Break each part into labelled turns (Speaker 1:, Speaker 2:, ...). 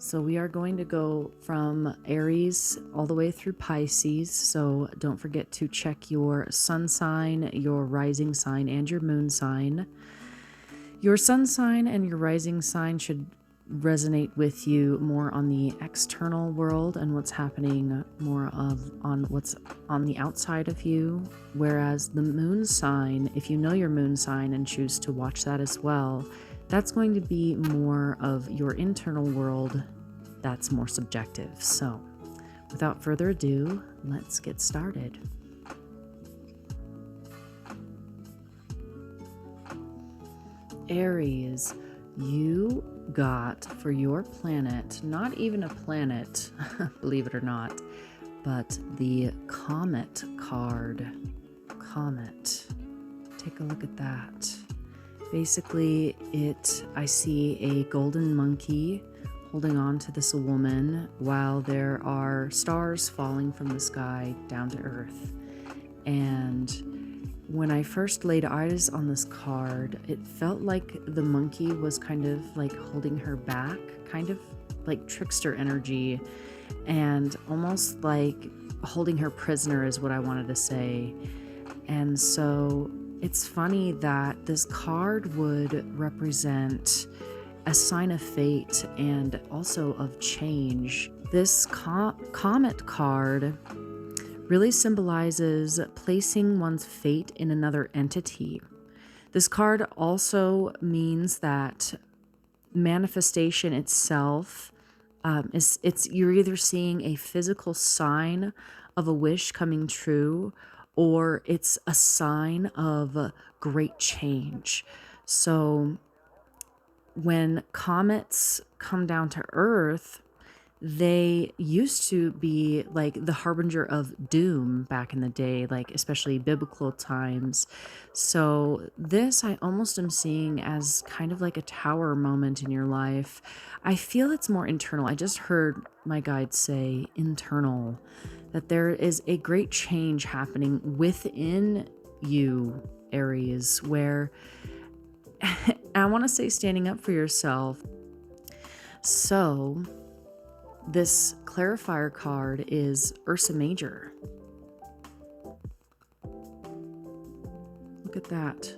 Speaker 1: So we are going to go from Aries all the way through Pisces. So don't forget to check your sun sign, your rising sign, and your moon sign. Your sun sign and your rising sign should resonate with you more on the external world and what's happening more on what's on the outside of you. Whereas the moon sign, if you know your moon sign and choose to watch that as well, that's going to be more of your internal world that's more subjective. So without further ado, let's get started. Aries, you got for your planet, not even a planet, believe it or not, but the Comet card. Comet. Take a look at that. Basically, I see a golden monkey holding on to this woman while there are stars falling from the sky down to earth. And when I first laid eyes on this card, it felt like the monkey was kind of like holding her back, kind of like trickster energy, and almost like holding her prisoner is what I wanted to say. And so it's funny that this card would represent a sign of fate and also of change. This comet card really symbolizes placing one's fate in another entity. This card also means that manifestation itself you're either seeing a physical sign of a wish coming true, or it's a sign of great change. So when comets come down to Earth, they used to be like the harbinger of doom back in the day, like especially biblical times. So this I almost am seeing as kind of like a tower moment in your life. I feel it's more internal. I just heard my guide say internal, that there is a great change happening within you, Aries, where I want to say standing up for yourself. So this clarifier card is Ursa Major. Look at that.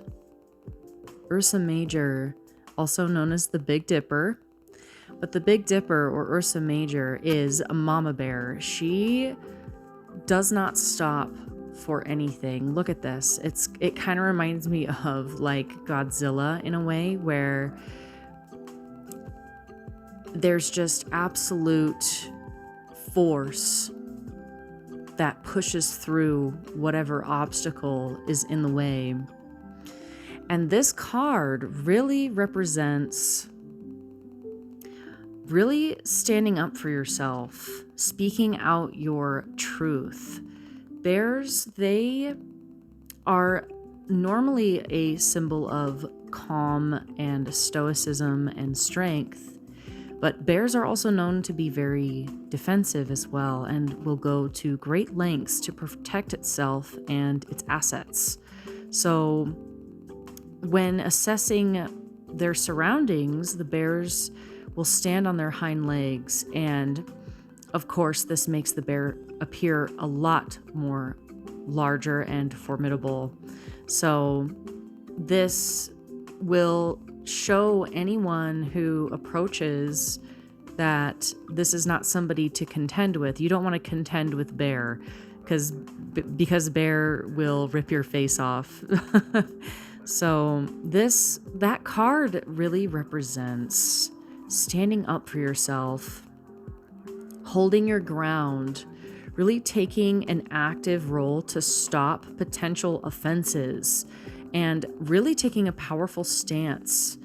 Speaker 1: Ursa Major, also known as the Big Dipper. But the Big Dipper, or Ursa Major, is a mama bear. She does not stop for anything. Look at this. It kind of reminds me of like Godzilla in a way, where there's just absolute force that pushes through whatever obstacle is in the way. And this card really represents really standing up for yourself, speaking out your truth. Bears, they are normally a symbol of calm and stoicism and strength, but bears are also known to be very defensive as well and will go to great lengths to protect itself and its assets. So when assessing their surroundings, the bears will stand on their hind legs, and of course this makes the bear appear a lot more larger and formidable. So this will show anyone who approaches that this is not somebody to contend with. You don't want to contend with bear because bear will rip your face off. So that card really represents standing up for yourself, holding your ground, really taking an active role to stop potential offenses, and really taking a powerful stance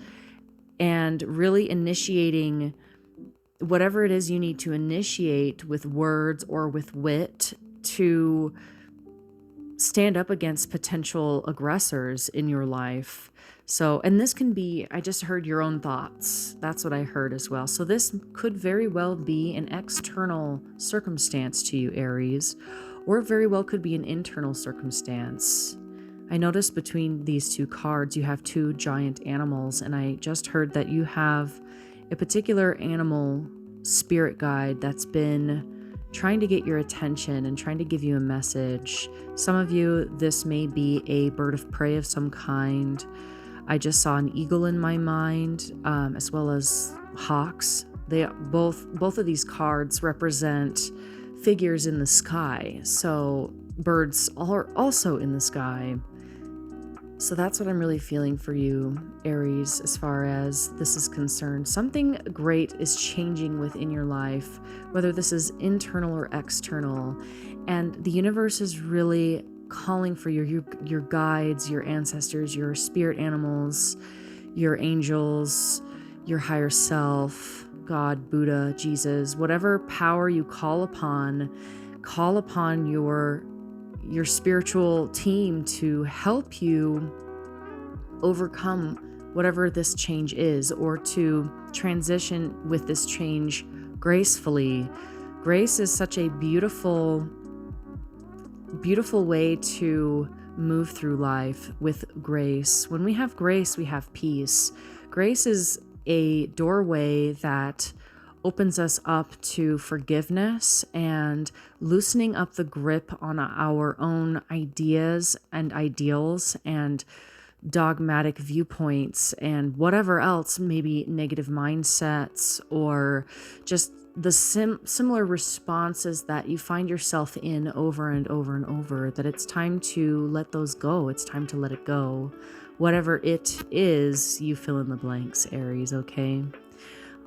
Speaker 1: and really initiating whatever it is you need to initiate with words or with wit to stand up against potential aggressors in your life. So, and this can be, I just heard your own thoughts. That's what I heard as well. So this could very well be an external circumstance to you, Aries, or very well could be an internal circumstance. I noticed between these two cards, you have two giant animals, and I just heard that you have a particular animal spirit guide that's been trying to get your attention and trying to give you a message. Some of you, this may be a bird of prey of some kind. I just saw an eagle in my mind, as well as hawks. They both of these cards represent figures in the sky. So birds are also in the sky. So that's what I'm really feeling for you, Aries, as far as this is concerned. Something great is changing within your life, whether this is internal or external. And the universe is really calling for your guides, your ancestors, your spirit animals, your angels, your higher self, God, Buddha, Jesus, whatever power you call upon your spiritual team to help you overcome whatever this change is, or to transition with this change gracefully. Grace is such a beautiful way to move through life with grace. When we have grace, we have peace. Grace is a doorway that opens us up to forgiveness and loosening up the grip on our own ideas and ideals and dogmatic viewpoints and whatever else, maybe negative mindsets or just the similar responses that you find yourself in over and over and over, that it's time to let those go. It's time to let it go. Whatever it is, you fill in the blanks, Aries, okay?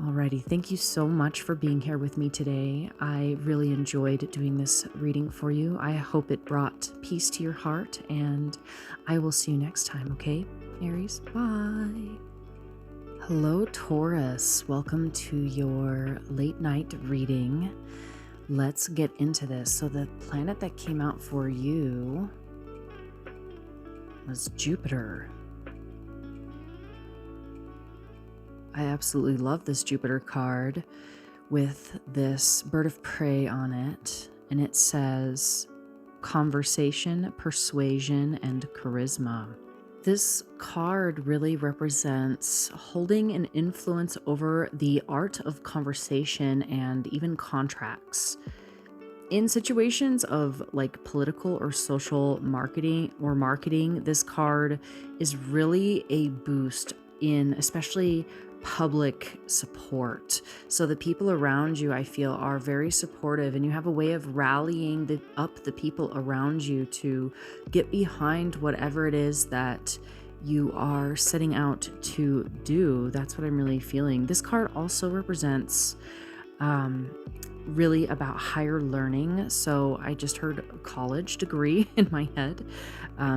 Speaker 1: Alrighty, thank you so much for being here with me today. I really enjoyed doing this reading for you. I hope it brought peace to your heart, and I will see you next time, okay, Aries? Bye. Hello, Taurus. Welcome to your late night reading. Let's get into this. So the planet that came out for you was Jupiter. I absolutely love this Jupiter card with this bird of prey on it. And it says conversation, persuasion, and charisma. This card really represents holding an influence over the art of conversation and even contracts. In situations of like political or social marketing, this card is really a boost in especially public support. So the people around you, I feel, are very supportive, and you have a way of rallying up the people around you to get behind whatever it is that you are setting out to do. That's what I'm really feeling. This card also represents really about higher learning. So I just heard a college degree in my head.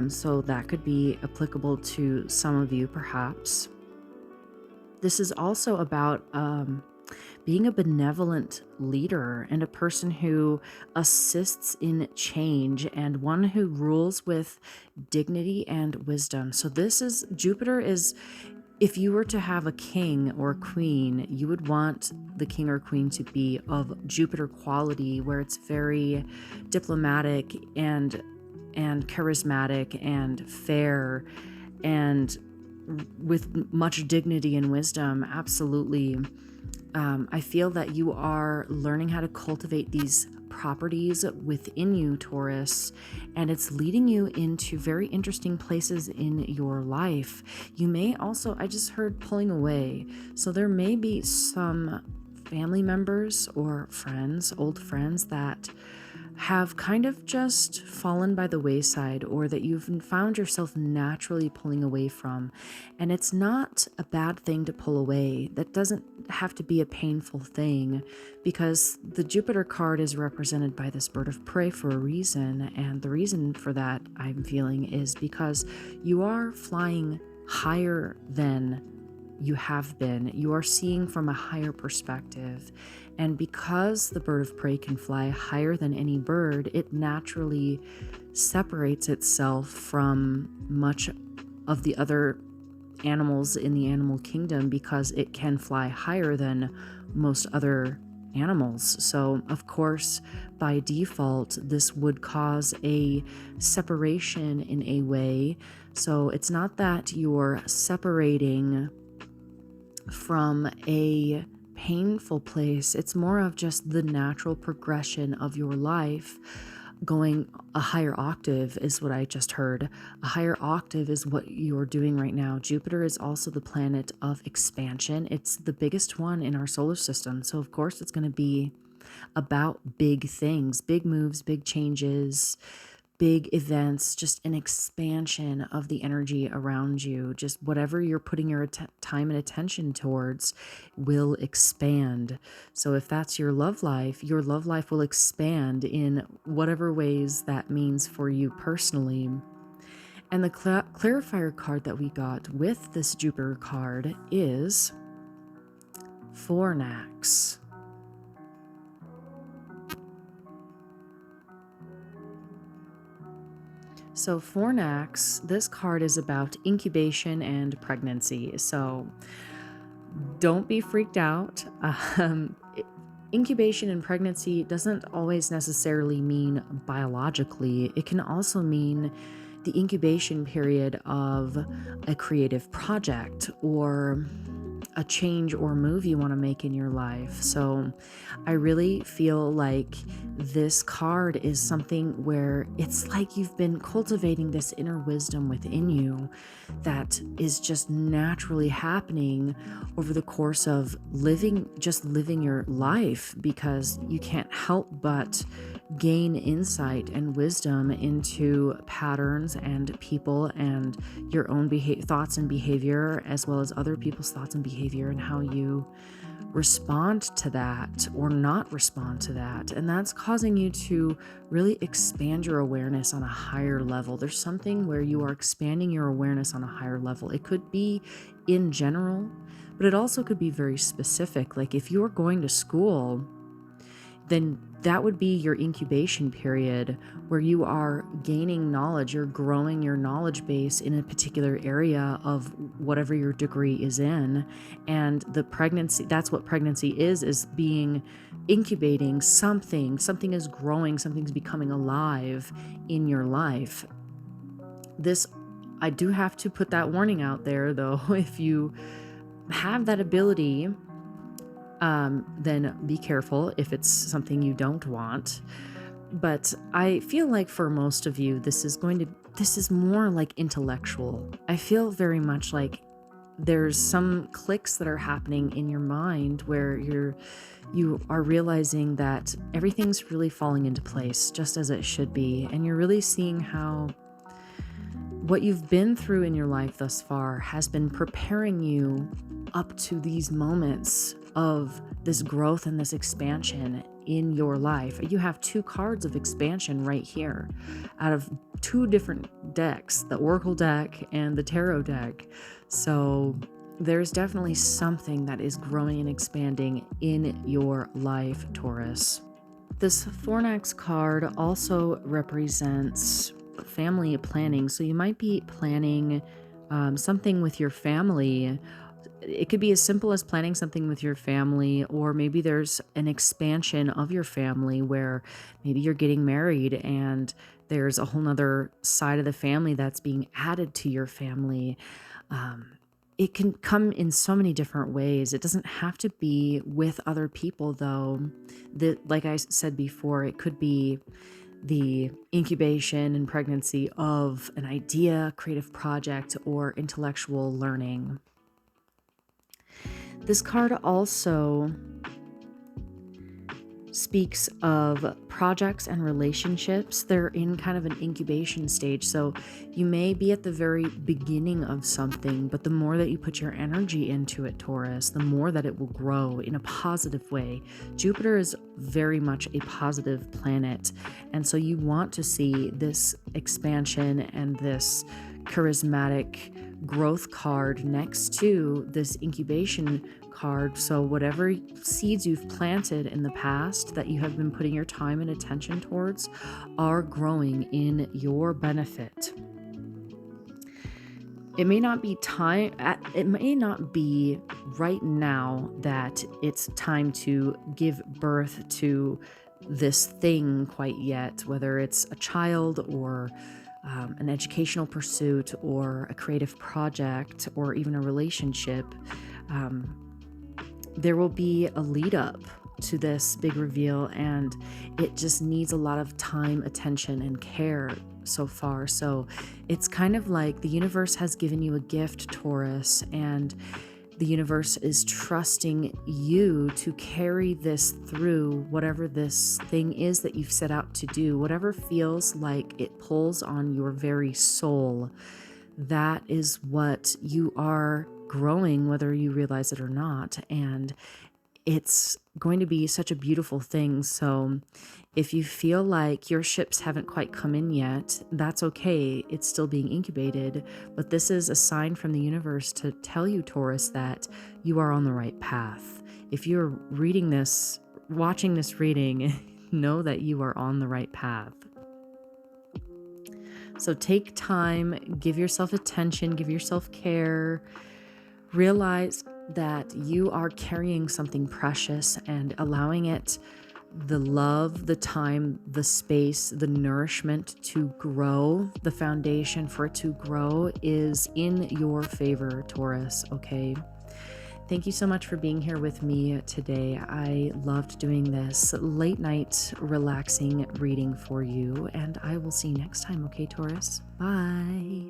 Speaker 1: So that could be applicable to some of you, perhaps. This is also about being a benevolent leader and a person who assists in change and one who rules with dignity and wisdom. So Jupiter is, if you were to have a king or a queen, you would want the king or queen to be of Jupiter quality, where it's very diplomatic and charismatic and fair and with much dignity and wisdom. Absolutely. I feel that you are learning how to cultivate these properties within you, Taurus, and it's leading you into very interesting places in your life. You may also, I just heard pulling away. So there may be some family members or friends, old friends that have kind of just fallen by the wayside, or that you've found yourself naturally pulling away from. And it's not a bad thing to pull away. That doesn't have to be a painful thing, because the Jupiter card is represented by this bird of prey for a reason. And the reason for that, I'm feeling, is because you are flying higher than you have been. You are seeing from a higher perspective. And because the bird of prey can fly higher than any bird, it naturally separates itself from much of the other animals in the animal kingdom, because it can fly higher than most other animals. So, of course, by default, this would cause a separation in a way. So it's not that you're separating from a painful place. It's more of just the natural progression of your life. Going a higher octave is what I just heard. A higher octave is what you're doing right now. Jupiter is also the planet of expansion. It's the biggest one in our solar system. So of course it's going to be about big things, big moves, big changes, big events, just an expansion of the energy around you. Just whatever you're putting your time and attention towards will expand. So if that's your love life will expand in whatever ways that means for you personally. And the clarifier card that we got with this Jupiter card is Fornax. So Fornax, this card is about incubation and pregnancy. So don't be freaked out. Incubation and pregnancy doesn't always necessarily mean biologically. It can also mean the incubation period of a creative project or a change or move you want to make in your life. So I really feel like this card is something where it's like you've been cultivating this inner wisdom within you that is just naturally happening over the course of living your life, because you can't help but gain insight and wisdom into patterns and people and your own thoughts and behavior, as well as other people's thoughts and behavior, and how you respond to that or not respond to that. And that's causing you to really expand your awareness on a higher level. There's something where you are expanding your awareness on a higher level. It could be in general, but it also could be very specific. Like if you're going to school, then that would be your incubation period where you are gaining knowledge, you're growing your knowledge base in a particular area of whatever your degree is in. And the pregnancy, that's what pregnancy is being incubating something is growing, something's becoming alive in your life. This, I do have to put that warning out there though, if you have that ability, then be careful if it's something you don't want. But I feel like for most of you, this is more like intellectual. I feel very much like there's some clicks that are happening in your mind where you are realizing that everything's really falling into place just as it should be. And you're really seeing how what you've been through in your life thus far has been preparing you up to these moments of this growth and this expansion in your life. You have two cards of expansion right here out of two different decks, the Oracle deck and the Tarot deck. So there's definitely something that is growing and expanding in your life, Taurus. This Fornax card also represents family planning. So you might be planning something with your family. It could be as simple as planning something with your family, or maybe there's an expansion of your family where maybe you're getting married and there's a whole nother side of the family that's being added to your family. It can come in so many different ways. It doesn't have to be with other people though. Like I said before, it could be the incubation and pregnancy of an idea, creative project, or intellectual learning. This card also speaks of projects and relationships. They're in kind of an incubation stage. So you may be at the very beginning of something, but the more that you put your energy into it, Taurus, the more that it will grow in a positive way. Jupiter is very much a positive planet. And so you want to see this expansion and this charismatic growth card next to this incubation card. So whatever seeds you've planted in the past that you have been putting your time and attention towards are growing in your benefit. It may not be right now that it's time to give birth to this thing quite yet, whether it's a child or an educational pursuit or a creative project or even a relationship. there will be a lead up to this big reveal, and it just needs a lot of time, attention, and care so far. So it's kind of like the universe has given you a gift, Taurus, and the universe is trusting you to carry this through, whatever this thing is that you've set out to do, whatever feels like it pulls on your very soul. That is what you are growing, whether you realize it or not. And it's going to be such a beautiful thing. So if you feel like your ships haven't quite come in yet, that's okay. It's still being incubated. But this is a sign from the universe to tell you, Taurus, that you are on the right path. If you're reading this, watching this reading, know that you are on the right path. So take time, give yourself attention, give yourself care, realize that you are carrying something precious and allowing it the love, the time, the space, the nourishment to grow. The foundation for it to grow is in your favor, Taurus, okay? Thank you so much for being here with me today. I loved doing this late night relaxing reading for you, and I will see you next time, okay, Taurus? Bye.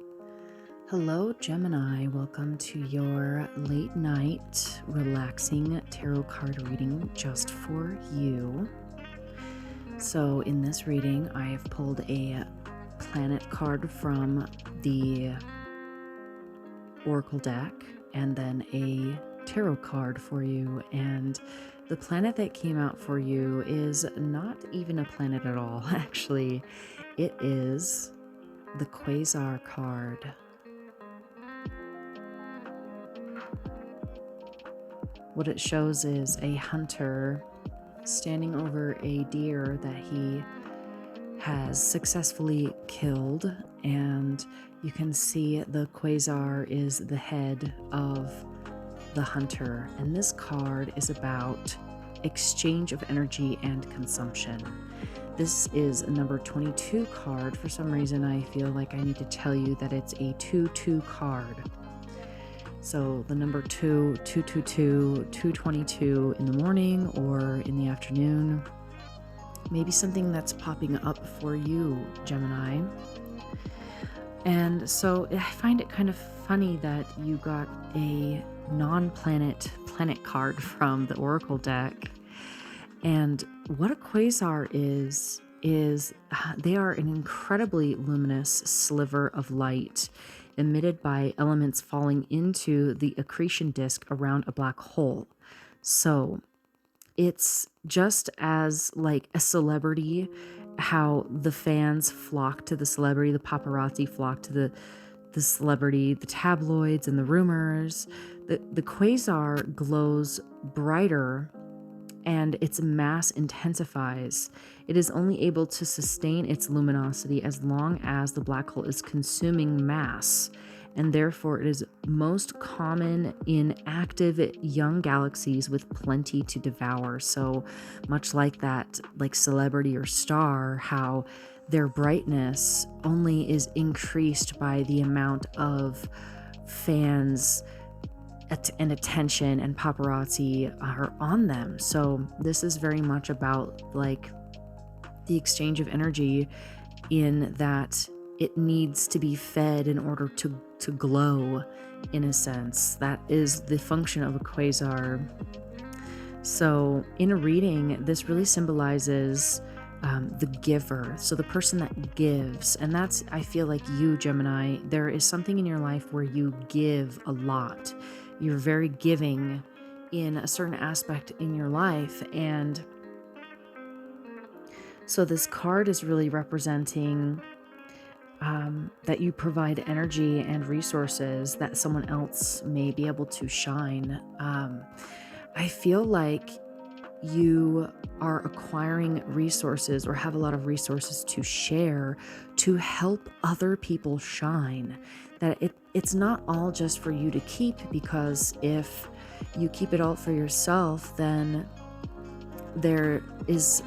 Speaker 1: Hello, Gemini. Welcome to your late night relaxing tarot card reading just for you. So in this reading, I have pulled a planet card from the Oracle deck and then a tarot card for you. And the planet that came out for you is not even a planet at all. Actually, it is the Quasar card. What it shows is a hunter standing over a deer that he has successfully killed, and you can see the quasar is the head of the hunter. And this card is about exchange of energy and consumption. This is a number 22 card. For some reason, I feel like I need to tell you that it's a 2-2 card. So the number 2, 222, 222 in the morning or in the afternoon. Maybe something that's popping up for you, Gemini. And so I find it kind of funny that you got a non-planet card from the Oracle deck. And what a quasar is they are an incredibly luminous sliver of light emitted by elements falling into the accretion disk around a black hole. So it's just as like a celebrity, how the fans flock to the celebrity, the paparazzi flock to the celebrity, the tabloids and the rumors. The quasar glows brighter and its mass intensifies. It is only able to sustain its luminosity as long as the black hole is consuming mass, and therefore it is most common in active young galaxies with plenty to devour. So much like that, like celebrity or star, how their brightness only is increased by the amount of fans and attention and paparazzi are on them. So this is very much about like the exchange of energy, in that it needs to be fed in order to glow, in a sense. That is the function of a quasar. So in a reading, this really symbolizes the giver. So the person that gives, and that's, I feel like you, Gemini, there is something in your life where you give a lot. You're very giving in a certain aspect in your life. And so this card is really representing that you provide energy and resources that someone else may be able to shine. I feel like you are acquiring resources or have a lot of resources to share to help other people shine. That it's not all just for you to keep, because if you keep it all for yourself, then it's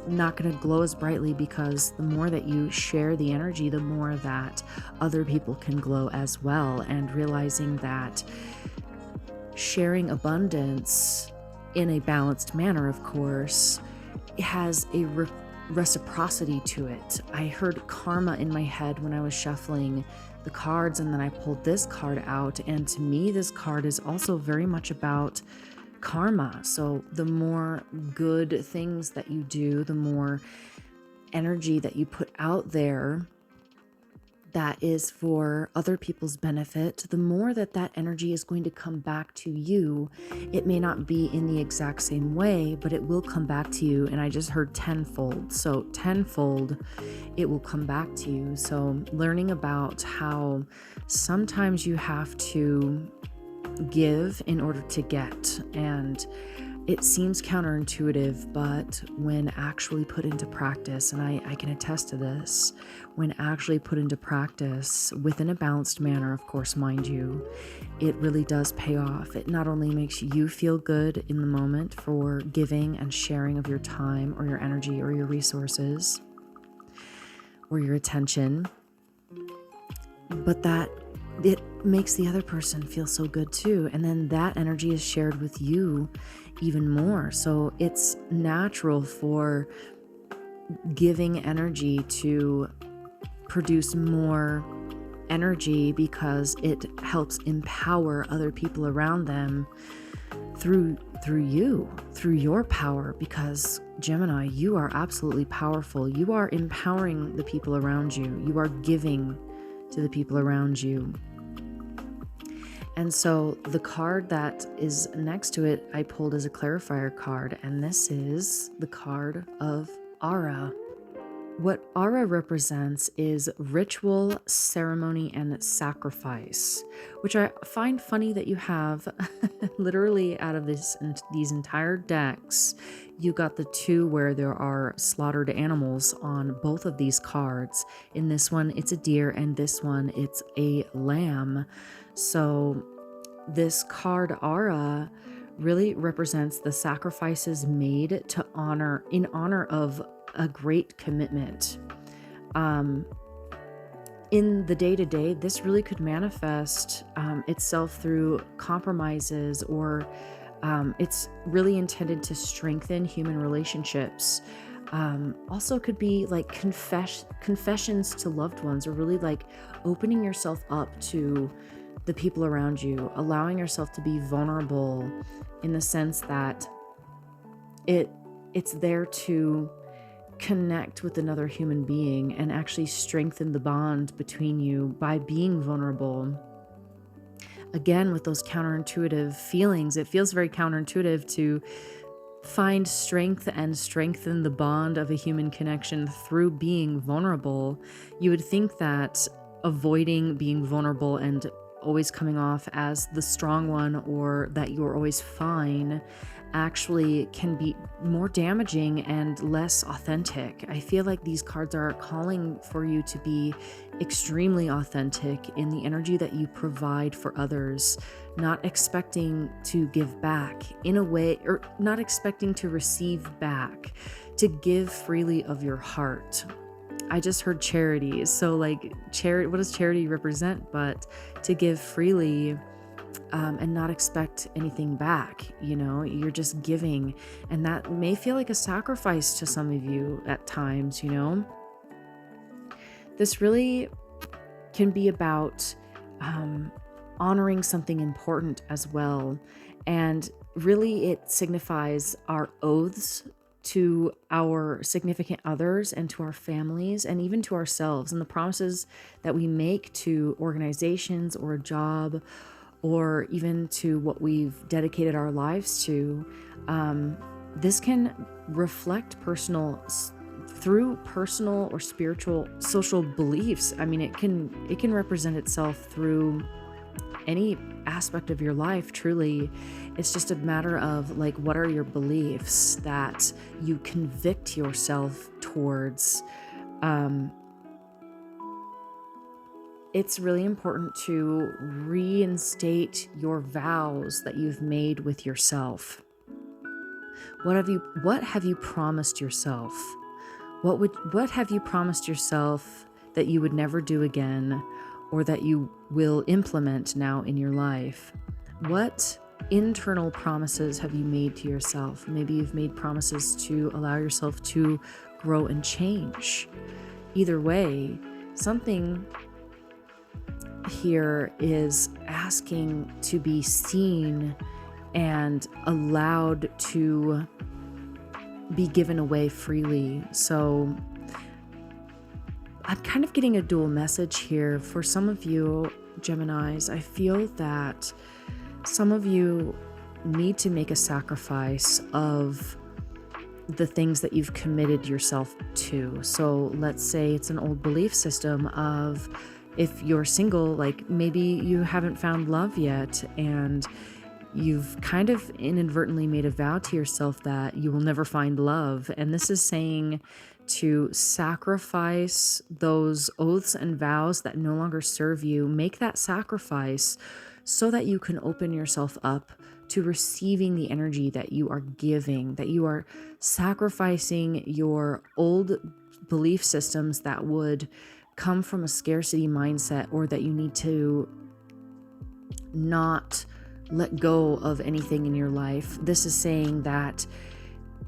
Speaker 1: not going to glow as brightly, because the more that you share the energy, the more that other people can glow as well. And realizing that sharing abundance in a balanced manner, of course, it has a reciprocity to it. I heard karma in my head when I was shuffling the cards, and then I pulled this card out, and to me this card is also very much about karma. So the more good things that you do, the more energy that you put out there that is for other people's benefit, the more that that energy is going to come back to you. It may not be in the exact same way, but it will come back to you. And I just heard tenfold. So tenfold, it will come back to you. So learning about how sometimes you have to give in order to get. And it seems counterintuitive, but when actually put into practice, and I can attest to this, when actually put into practice within a balanced manner, of course, mind you, it really does pay off. It not only makes you feel good in the moment for giving and sharing of your time or your energy or your resources or your attention, but that it makes the other person feel so good too. And then that energy is shared with you even more. So it's natural for giving energy to produce more energy because it helps empower other people around them through you, through your power. Because Gemini, you are absolutely powerful. You are empowering the people around you. You are giving to the people around you. And so the card that is next to it, I pulled as a clarifier card, and this is the card of Ara. What Ara represents is ritual, ceremony, and sacrifice, which I find funny that you have literally out of these entire decks. You got the two where there are slaughtered animals on both of these cards. In this one, it's a deer, and this one, it's a lamb. So this card Ara really represents the sacrifices made to in honor of a great commitment. In the day-to-day, this really could manifest itself through compromises, or it's really intended to strengthen human relationships. Also could be like confessions to loved ones, or really like opening yourself up to the people around you, allowing yourself to be vulnerable in the sense that it's there to connect with another human being and actually strengthen the bond between you by being vulnerable. Again, with those counterintuitive feelings, it feels very counterintuitive to find strength and strengthen the bond of a human connection through being vulnerable. You would think that avoiding being vulnerable and always coming off as the strong one, or that you're always fine, actually can be more damaging and less authentic. I feel like these cards are calling for you to be extremely authentic in the energy that you provide for others, not expecting to give back in a way, or not expecting to receive back, to give freely of your heart. I just heard charity. So like charity, what does charity represent? But to give freely and not expect anything back. You know, you're just giving, and that may feel like a sacrifice to some of you at times, you know. This really can be about honoring something important as well. And really it signifies our oaths to our significant others and to our families and even to ourselves, and the promises that we make to organizations or a job, or even to what we've dedicated our lives to. This can reflect through personal or spiritual, social beliefs. I mean, it can represent itself through any aspect of your life. Truly, it's just a matter of like, what are your beliefs that you convict yourself towards. It's really important to reinstate your vows that you've made with yourself. What have you promised yourself? What have you promised yourself that you would never do again, or that you will implement now in your life? What internal promises have you made to yourself? Maybe you've made promises to allow yourself to grow and change. Either way, something here is asking to be seen and allowed to be given away freely. So I'm kind of getting a dual message here for some of you Geminis. I feel that some of you need to make a sacrifice of the things that you've committed yourself to. So let's say it's an old belief system of, if you're single, like maybe you haven't found love yet, and you've kind of inadvertently made a vow to yourself that you will never find love. And this is saying to sacrifice those oaths and vows that no longer serve you. Make that sacrifice so that you can open yourself up to receiving the energy that you are giving, that you are sacrificing your old belief systems that would come from a scarcity mindset, or that you need to not let go of anything in your life. This is saying that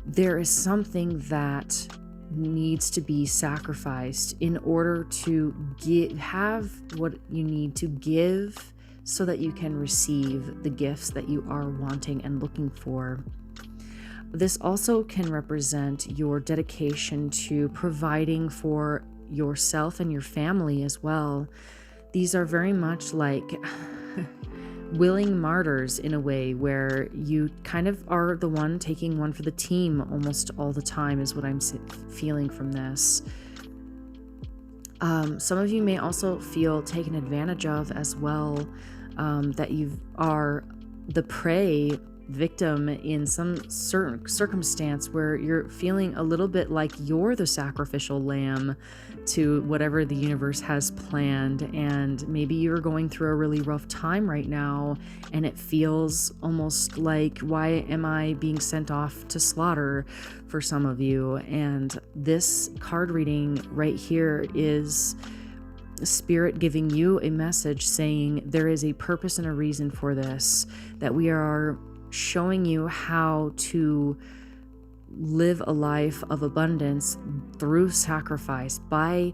Speaker 1: there is something that needs to be sacrificed in order to have what you need to give, so that you can receive the gifts that you are wanting and looking for. This also can represent your dedication to providing for yourself and your family as well. These are very much like willing martyrs in a way, where you kind of are the one taking one for the team almost all the time, is what I'm feeling from this. Some of you may also feel taken advantage of as well, that you are the prey victim in some certain circumstance where you're feeling a little bit like you're the sacrificial lamb to whatever the universe has planned. And maybe you're going through a really rough time right now, and it feels almost like, why am I being sent off to slaughter for some of you? And this card reading right here is Spirit giving you a message saying there is a purpose and a reason for this, that we are showing you how to live a life of abundance through sacrifice, by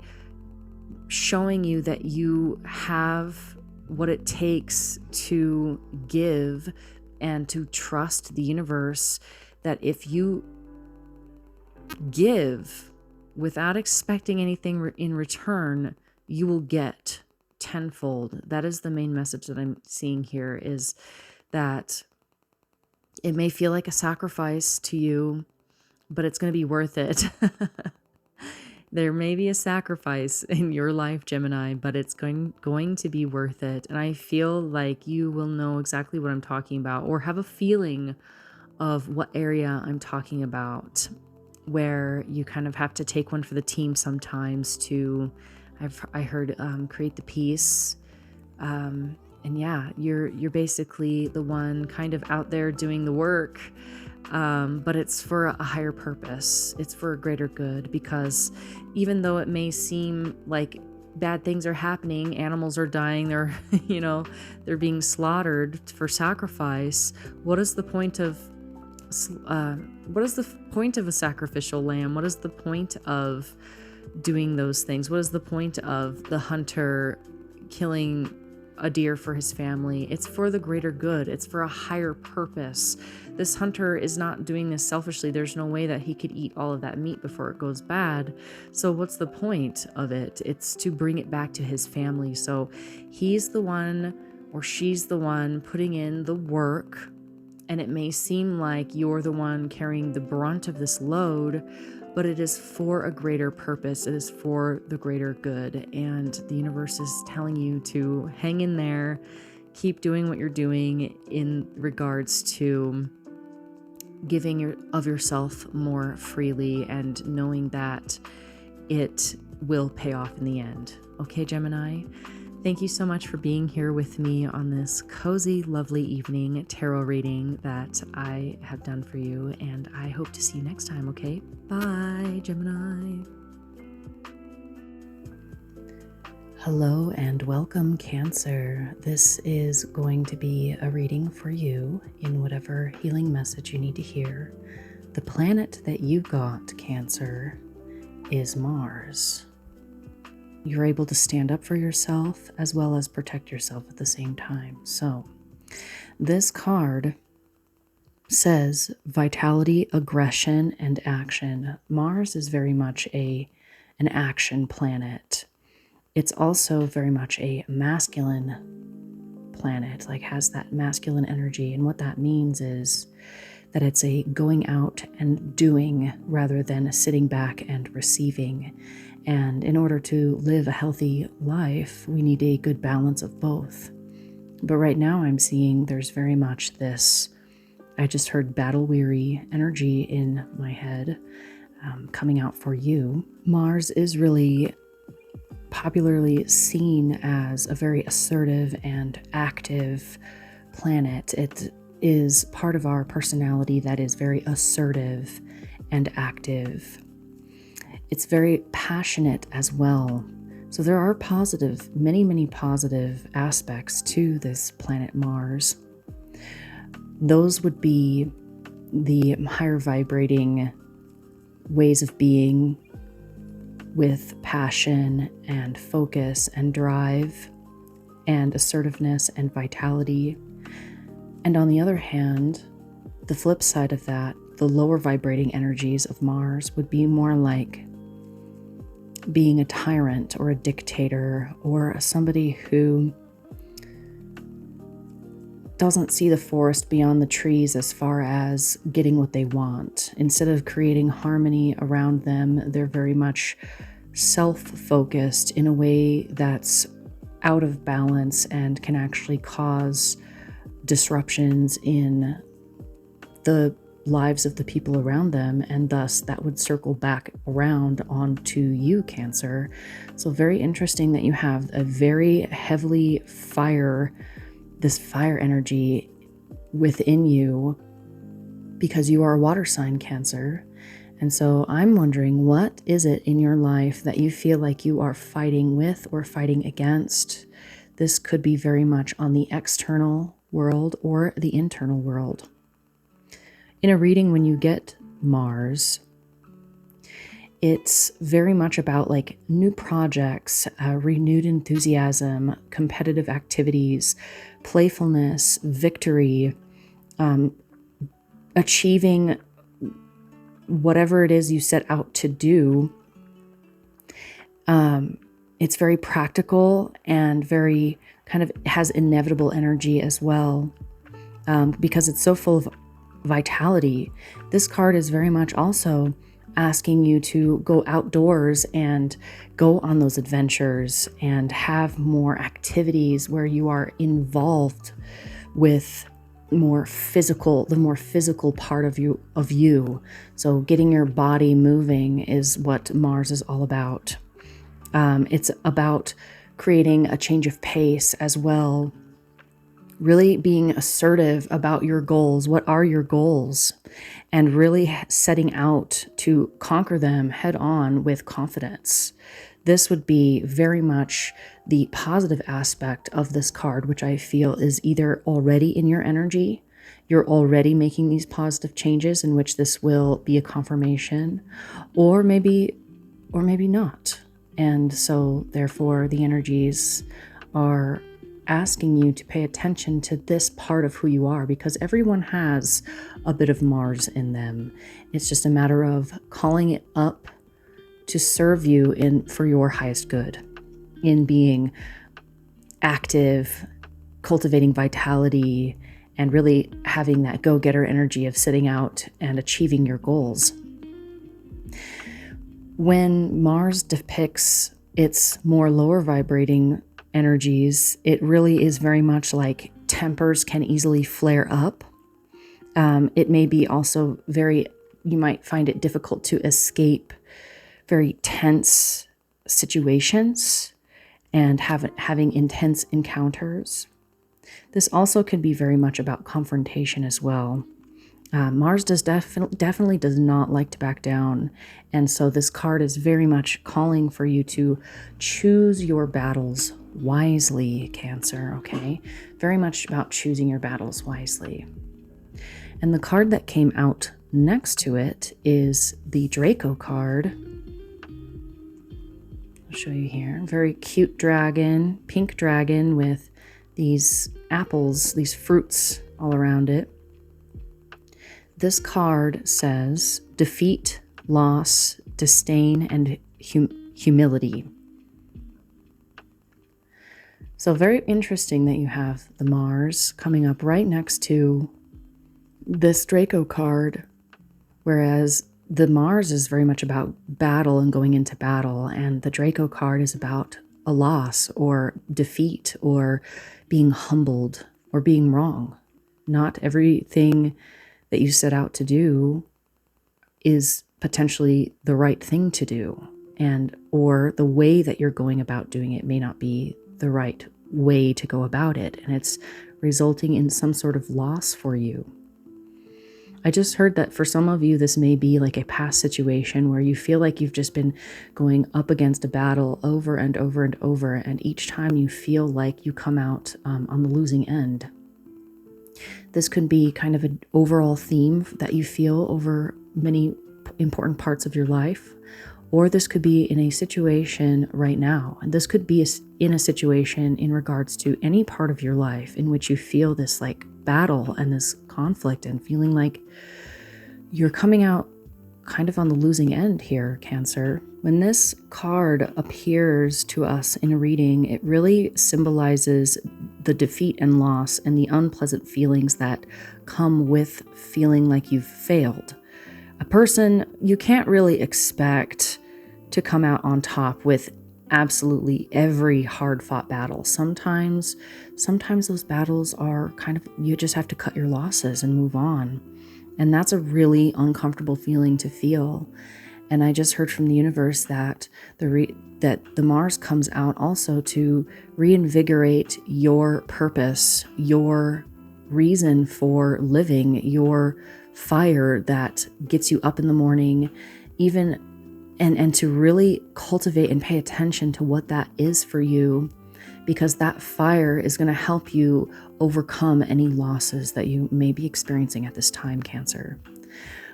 Speaker 1: showing you that you have what it takes to give and to trust the universe, that if you give without expecting anything in return, you will get tenfold. That is the main message that I'm seeing here, is that it may feel like a sacrifice to you, but it's going to be worth it. There may be a sacrifice in your life, Gemini, but it's going to be worth it. And I feel like you will know exactly what I'm talking about, or have a feeling of what area I'm talking about, where you kind of have to take one for the team sometimes to, I heard, create the peace. And yeah, you're basically the one kind of out there doing the work, but it's for a higher purpose. It's for a greater good, because even though it may seem like bad things are happening, animals are dying, they're they're being slaughtered for sacrifice. What is the point of a sacrificial lamb? What is the point of doing those things? What is the point of the hunter killing a deer for his family? It's for the greater good. It's for a higher purpose. This hunter is not doing this selfishly. There's no way that he could eat all of that meat before it goes bad. So what's the point of it? It's to bring it back to his family. So he's the one, or she's the one, putting in the work, and it may seem like you're the one carrying the brunt of this load, but it is for a greater purpose. It is for the greater good. And the universe is telling you to hang in there, keep doing what you're doing in regards to giving of yourself more freely, and knowing that it will pay off in the end. Okay, Gemini? Thank you so much for being here with me on this cozy, lovely evening tarot reading that I have done for you, and I hope to see you next time, okay? Bye, Gemini. Hello and welcome, Cancer. This is going to be a reading for you in whatever healing message you need to hear. The planet that you got, Cancer, is Mars. You're able to stand up for yourself as well as protect yourself at the same time. So, this card says vitality, aggression, and action. Mars is very much an action planet. It's also very much a masculine planet, like has that masculine energy. And what that means is that it's a going out and doing rather than sitting back and receiving. And in order to live a healthy life, we need a good balance of both. But right now I'm seeing there's very much this, I just heard battle-weary energy in my head coming out for you. Mars is really popularly seen as a very assertive and active planet. It is part of our personality that is very assertive and active. It's very passionate as well. So there are positive, many positive aspects to this planet Mars. Those would be the higher vibrating ways of being with passion and focus and drive and assertiveness and vitality. And on the other hand, the flip side of that, the lower vibrating energies of Mars would be more like being a tyrant or a dictator or somebody who doesn't see the forest beyond the trees as far as getting what they want. Instead of creating harmony around them, they're very much self-focused in a way that's out of balance and can actually cause disruptions in the lives of the people around them, and thus that would circle back around onto you, Cancer. So very interesting that you have a very heavily this fire energy within you because you are a water sign, Cancer. And so I'm wondering, what is it in your life that you feel like you are fighting with or fighting against? This could be very much on the external world or the internal world. In a reading, when you get Mars, it's very much about like new projects, renewed enthusiasm, competitive activities, playfulness, victory, achieving whatever it is you set out to do. It's very practical and very kind of has inevitable energy as well, because it's so full of vitality. This card is very much also asking you to go outdoors and go on those adventures and have more activities where you are involved with the more physical part of you. So getting your body moving is what Mars is all about. It's about creating a change of pace as well. Really being assertive about your goals. What are your goals? And really setting out to conquer them head on with confidence. This would be very much the positive aspect of this card, which I feel is either already in your energy, you're already making these positive changes in which this will be a confirmation, or maybe not. And so therefore the energies are asking you to pay attention to this part of who you are, because everyone has a bit of Mars in them. It's just a matter of calling it up to serve you for your highest good, in being active, cultivating vitality, and really having that go-getter energy of sitting out and achieving your goals. When Mars depicts its more lower vibrating energies, it really is very much like tempers can easily flare up. It may be also you might find it difficult to escape very tense situations and having intense encounters. This also can be very much about confrontation as well. Mars definitely does not like to back down. And so this card is very much calling for you to choose your battles wisely, Cancer, okay? Very much about choosing your battles wisely. And the card that came out next to it is the Draco card. I'll show you here. Very cute dragon, pink dragon with these apples, these fruits all around it. This card says defeat, loss, disdain, and humility. So very interesting that you have the Mars coming up right next to this Draco card, whereas the Mars is very much about battle and going into battle, and the Draco card is about a loss or defeat or being humbled or being wrong. Not everything that you set out to do is potentially the right thing to do, and or the way that you're going about doing it may not be the right way to go about it, and it's resulting in some sort of loss for you. I just heard that for some of you, this may be like a past situation where you feel like you've just been going up against a battle over and over and over, and each time you feel like you come out on the losing end. This could be kind of an overall theme that you feel over many important parts of your life, or this could be in a situation right now. And this could be in a situation in regards to any part of your life in which you feel this like battle and this conflict and feeling like you're coming out kind of on the losing end here, Cancer. When this card appears to us in a reading, it really symbolizes the defeat and loss and the unpleasant feelings that come with feeling like you've failed. A person, you can't really expect to come out on top with absolutely every hard-fought battle. Sometimes those battles are kind of, you just have to cut your losses and move on. And that's a really uncomfortable feeling to feel. And I just heard from the universe that the Mars comes out also to reinvigorate your purpose, your reason for living, your fire that gets you up in the morning, even and to really cultivate and pay attention to what that is for you, because that fire is going to help you overcome any losses that you may be experiencing at this time, Cancer.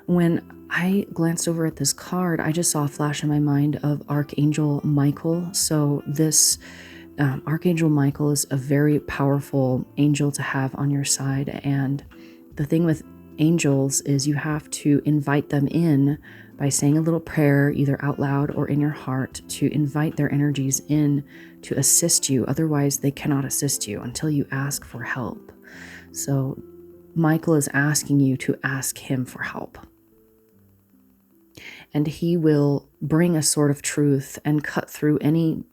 Speaker 1: When I glanced over at this card, I just saw a flash in my mind of Archangel Michael. So this Archangel Michael is a very powerful angel to have on your side. And the thing with angels is you have to invite them in by saying a little prayer, either out loud or in your heart, to invite their energies in to assist you. Otherwise, they cannot assist you until you ask for help. So Michael is asking you to ask him for help. And he will bring a sort of truth and cut through any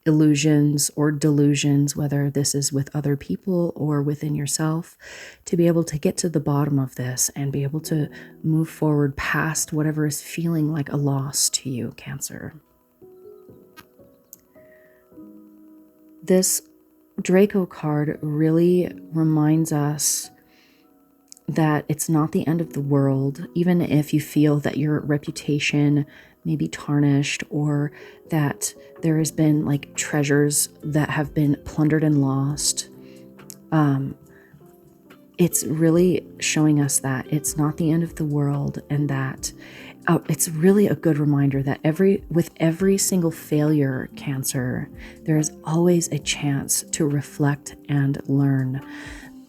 Speaker 1: illusions or delusions, whether this is with other people or within yourself, to be able to get to the bottom of this and be able to move forward past whatever is feeling like a loss to you, Cancer. This Draco card really reminds us that it's not the end of the world, even if you feel that your reputation may be tarnished or that there has been like treasures that have been plundered and lost. It's really showing us that it's not the end of the world, and that it's really a good reminder that with every single failure, Cancer, there is always a chance to reflect and learn.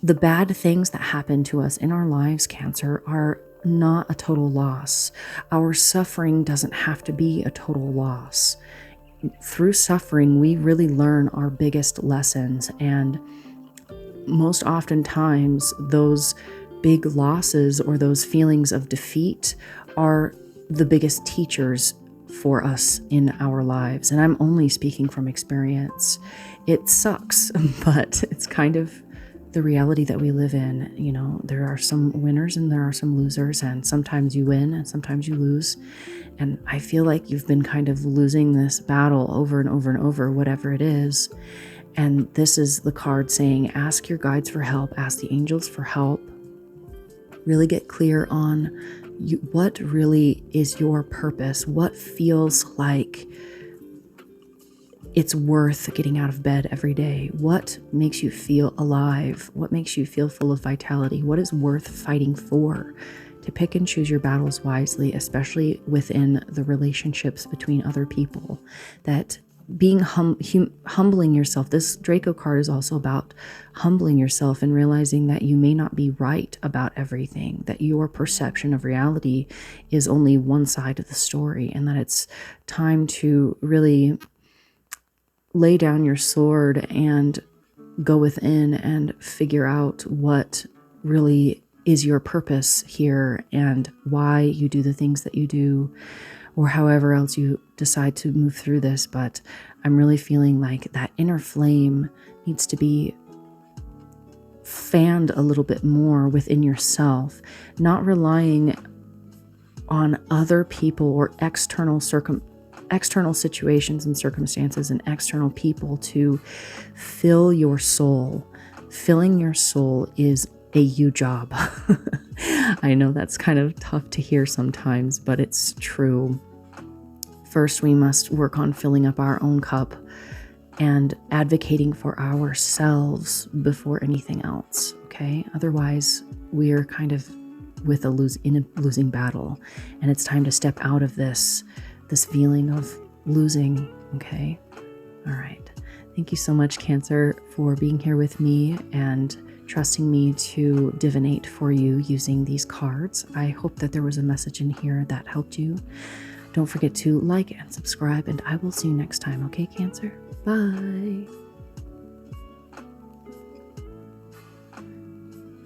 Speaker 1: The bad things that happen to us in our lives, Cancer, are not a total loss. Our suffering doesn't have to be a total loss. Through suffering, we really learn our biggest lessons, and most oftentimes those big losses or those feelings of defeat are the biggest teachers for us in our lives. And I'm only speaking from experience. It sucks, but it's kind of the reality that we live in. You know, there are some winners and there are some losers, and sometimes you win and sometimes you lose. And I feel like you've been kind of losing this battle over and over and over, whatever it is. And this is the card saying, ask your guides for help, ask the angels for help. Really get clear on what really is your purpose, what feels like it's worth getting out of bed every day, what makes you feel alive, what makes you feel full of vitality, what is worth fighting for. To pick and choose your battles wisely, especially within the relationships between other people. That being humbling yourself, this Draco card is also about humbling yourself and realizing that you may not be right about everything, that your perception of reality is only one side of the story, and that it's time to really lay down your sword and go within and figure out what really is your purpose here and why you do the things that you do, or however else you decide to move through this. But I'm really feeling like that inner flame needs to be fanned a little bit more within yourself, not relying on other people or external situations and circumstances and external people to fill your soul. Filling your soul is a you job. I know that's kind of tough to hear sometimes, but it's true. First, we must work on filling up our own cup and advocating for ourselves before anything else, okay? Otherwise, we're kind of in a losing battle, and it's time to step out of this feeling of losing, okay? All right. Thank you so much, Cancer, for being here with me and trusting me to divinate for you using these cards. I hope that there was a message in here that helped you. Don't forget to like and subscribe, and I will see you next time, okay, Cancer? Bye.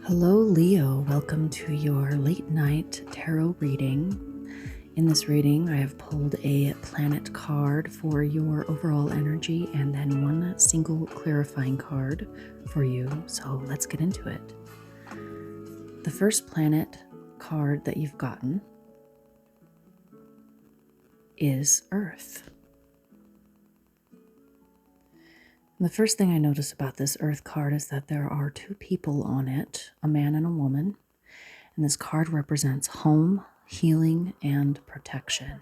Speaker 1: Hello, Leo. Welcome to your late night tarot reading. In this reading, I have pulled a planet card for your overall energy and then one single clarifying card for you. So let's get into it. The first planet card that you've gotten is Earth. And the first thing I notice about this Earth card is that there are two people on it, a man and a woman. And this card represents home, healing, and protection.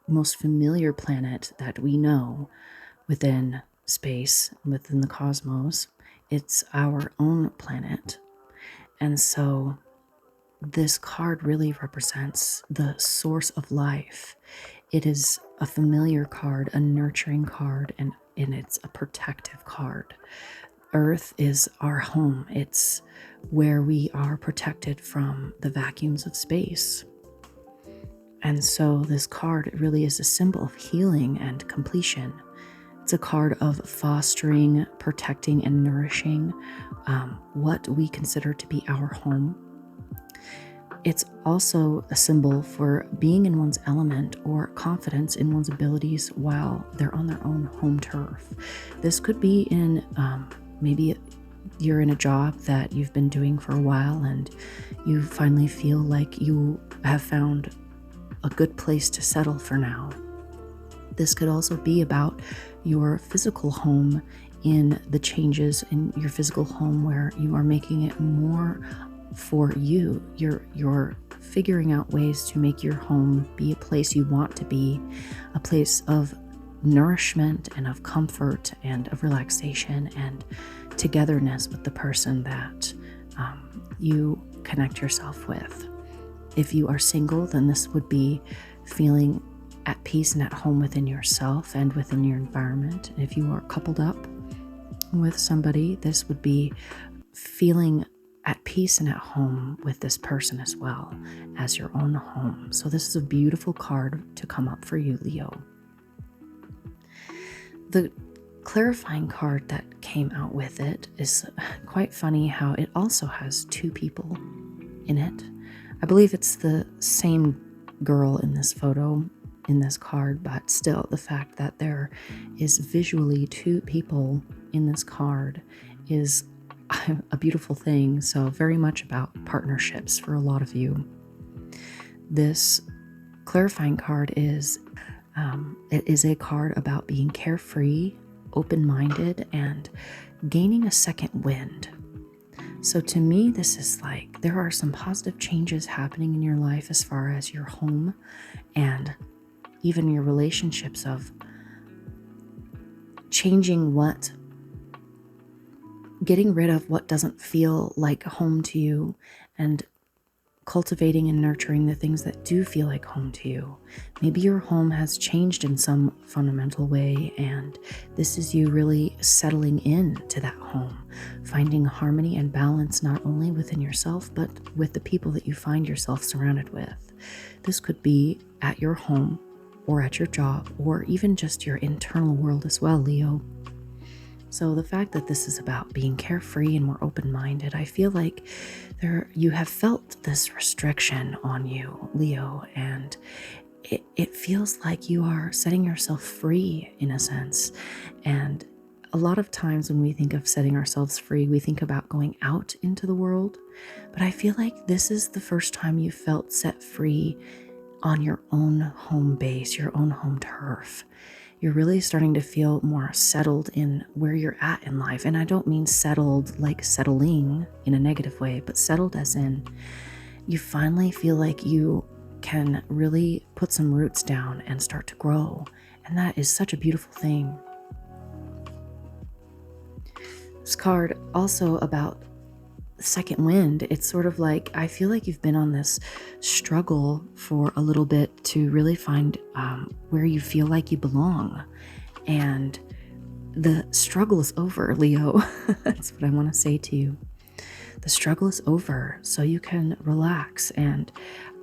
Speaker 1: Most familiar planet that we know within space, within the cosmos, it's our own planet. And so this card really represents the source of life. It is a familiar card, a nurturing card, and it's a protective card. Earth is our home. It's where we are protected from the vacuums of space. And so this card really is a symbol of healing and completion. It's a card of fostering, protecting, and nourishing what we consider to be our home. It's also a symbol for being in one's element or confidence in one's abilities while they're on their own home turf. This could be in maybe you're in a job that you've been doing for a while and you finally feel like you have found a good place to settle for now. This could also be about your physical home, in the changes in your physical home where you are making it more for you. You're figuring out ways to make your home be a place you want to be, a place of nourishment and of comfort and of relaxation and togetherness with the person that you connect yourself with. If you are single, then this would be feeling at peace and at home within yourself and within your environment. And if you are coupled up with somebody, this would be feeling at peace and at home with this person as well as your own home. So this is a beautiful card to come up for you, Leo. The clarifying card that came out with it is quite funny how it also has two people in it. I believe it's the same girl in this photo, in this card, but still the fact that there is visually two people in this card is a beautiful thing. So very much about partnerships for a lot of you. This clarifying card is, it is a card about being carefree, open-minded, and gaining a second wind. So to me, this is like there are some positive changes happening in your life as far as your home and even your relationships, of changing getting rid of what doesn't feel like home to you, and cultivating and nurturing the things that do feel like home to you. Maybe your home has changed in some fundamental way, and this is you really settling in to that home, finding harmony and balance not only within yourself, but with the people that you find yourself surrounded with. This could be at your home or at your job, or even just your internal world as well, Leo. So the fact that this is about being carefree and more open-minded, I feel like you have felt this restriction on you, Leo, and it feels like you are setting yourself free in a sense. And a lot of times when we think of setting ourselves free, we think about going out into the world. But I feel like this is the first time you felt set free on your own home base, your own home turf. You're really starting to feel more settled in where you're at in life. And I don't mean settled like settling in a negative way, but settled as in you finally feel like you can really put some roots down and start to grow. And that is such a beautiful thing. This card also about second wind. It's sort of like, I feel like you've been on this struggle for a little bit to really find where you feel like you belong. And the struggle is over, Leo. That's what I want to say to you. The struggle is over, so you can relax. And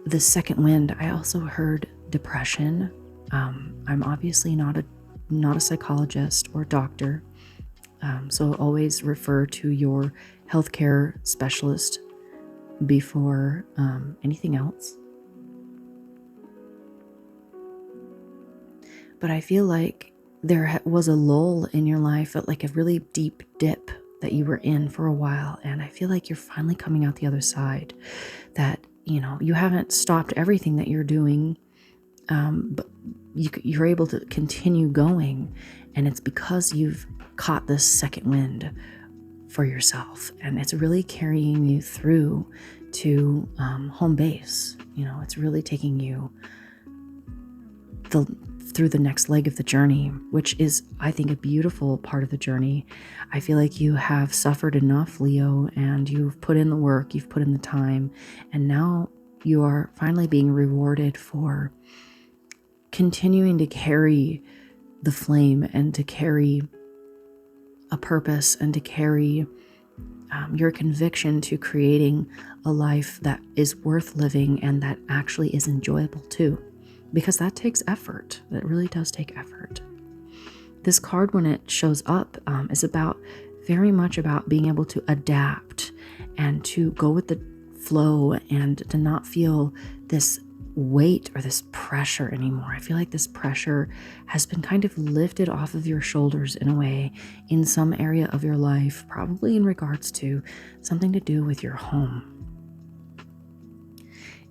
Speaker 1: the second wind, I also heard depression. I'm obviously not a psychologist or doctor. So always refer to your healthcare specialist before anything else. But I feel like there was a lull in your life, like a really deep dip that you were in for a while. And I feel like you're finally coming out the other side, that, you haven't stopped everything that you're doing, but you're able to continue going. And it's because you've caught this second wind for yourself, and it's really carrying you through to home base. It's really taking you through the next leg of the journey, which is, I think, a beautiful part of the journey. I feel like you have suffered enough, Leo, and you've put in the work, you've put in the time, and now you are finally being rewarded for continuing to carry the flame and to carry a purpose and to carry your conviction to creating a life that is worth living and that actually is enjoyable too, because that takes effort. That really does take effort. This card, when it shows up, is very much about being able to adapt and to go with the flow and to not feel this weight or this pressure anymore. I feel like this pressure has been kind of lifted off of your shoulders in a way, in some area of your life, probably in regards to something to do with your home.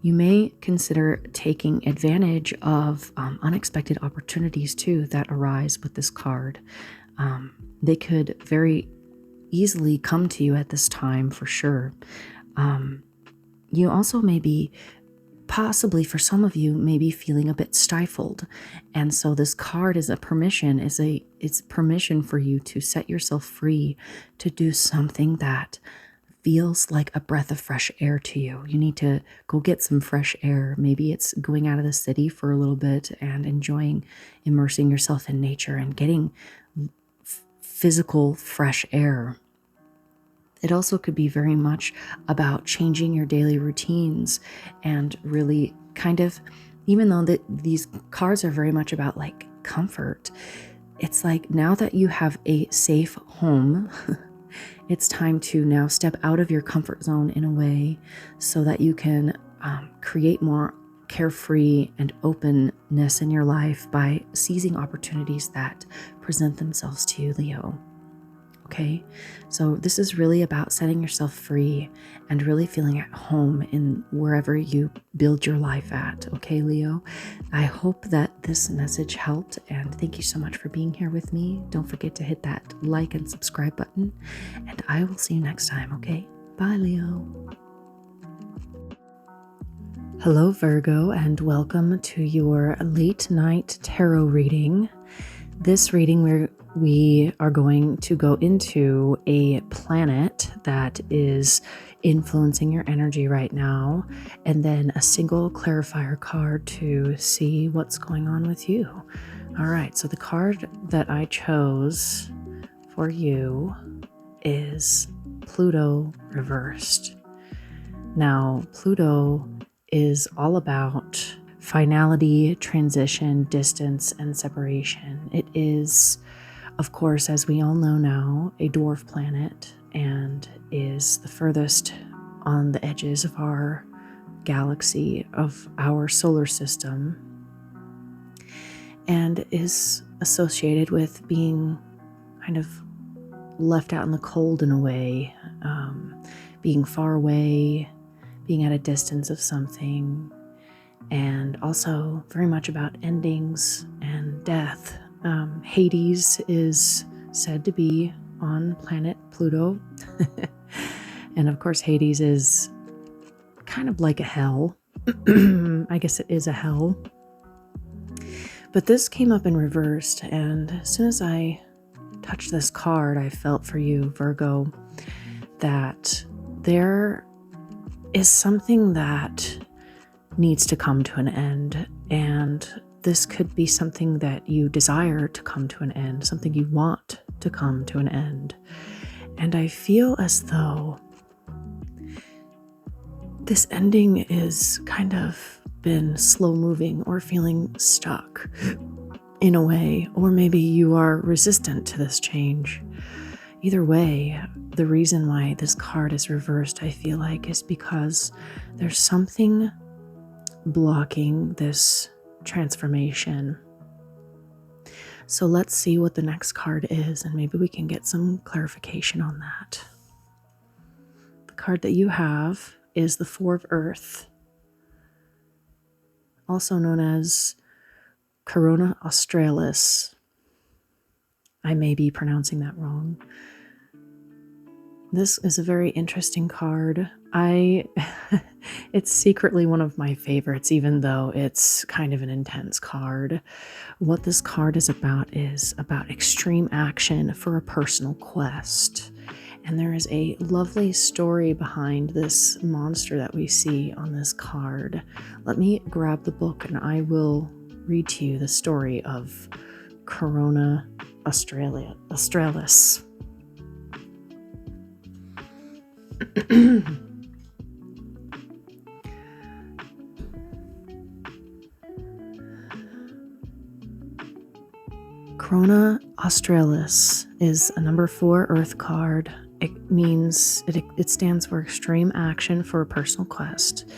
Speaker 1: You may consider taking advantage of unexpected opportunities too that arise with this card. They could very easily come to you at this time for sure. You also may be, possibly for some of you, maybe feeling a bit stifled. And so this card is it's permission for you to set yourself free to do something that feels like a breath of fresh air to you. You need to go get some fresh air. Maybe it's going out of the city for a little bit and immersing yourself in nature and getting physical fresh air. It also could be very much about changing your daily routines and really kind of, even though these cards are very much about like comfort, it's like now that you have a safe home, it's time to now step out of your comfort zone in a way so that you can create more carefree and openness in your life by seizing opportunities that present themselves to you, Leo. Okay, so this is really about setting yourself free and really feeling at home in wherever you build your life at. Okay, Leo, I hope that this message helped, and thank you so much for being here with me. Don't forget to hit that like and subscribe button, and I will see you next time. Okay, bye. Bye, Leo. Hello, Virgo, and welcome to your late night tarot reading. This reading we are going to go into a planet that is influencing your energy right now, and then a single clarifier card to see what's going on with you. All right, so the card that I chose for you is Pluto reversed. Now, Pluto is all about finality, transition, distance, and separation. It is, of course, as we all know now, a dwarf planet and is the furthest on the edges of our galaxy, of our solar system, and is associated with being kind of left out in the cold in a way, being far away, being at a distance of something, and also very much about endings and death. Hades is said to be on planet Pluto. And of course, Hades is kind of like a hell. I guess it is a hell. But this came up in reversed, and as soon as I touched this card, I felt for you, Virgo, that there is something that needs to come to an end, and this could be something that you desire to come to an end, something you want to come to an end. And I feel as though this ending is kind of been slow moving or feeling stuck in a way, or maybe you are resistant to this change. Either way, the reason why this card is reversed, I feel like, is because there's something blocking this transformation. So let's see what the next card is, and maybe we can get some clarification on that. The card that you have is the Four of Earth, also known as Corona Australis. I may be pronouncing that wrong. This is a very interesting card. It's secretly one of my favorites, even though it's kind of an intense card. What this card is about extreme action for a personal quest. And there is a lovely story behind this monster that we see on this card. Let me grab the book and I will read to you the story of Corona Australis. Corona Australis is a number 4 Earth card. It stands for extreme action for a personal quest.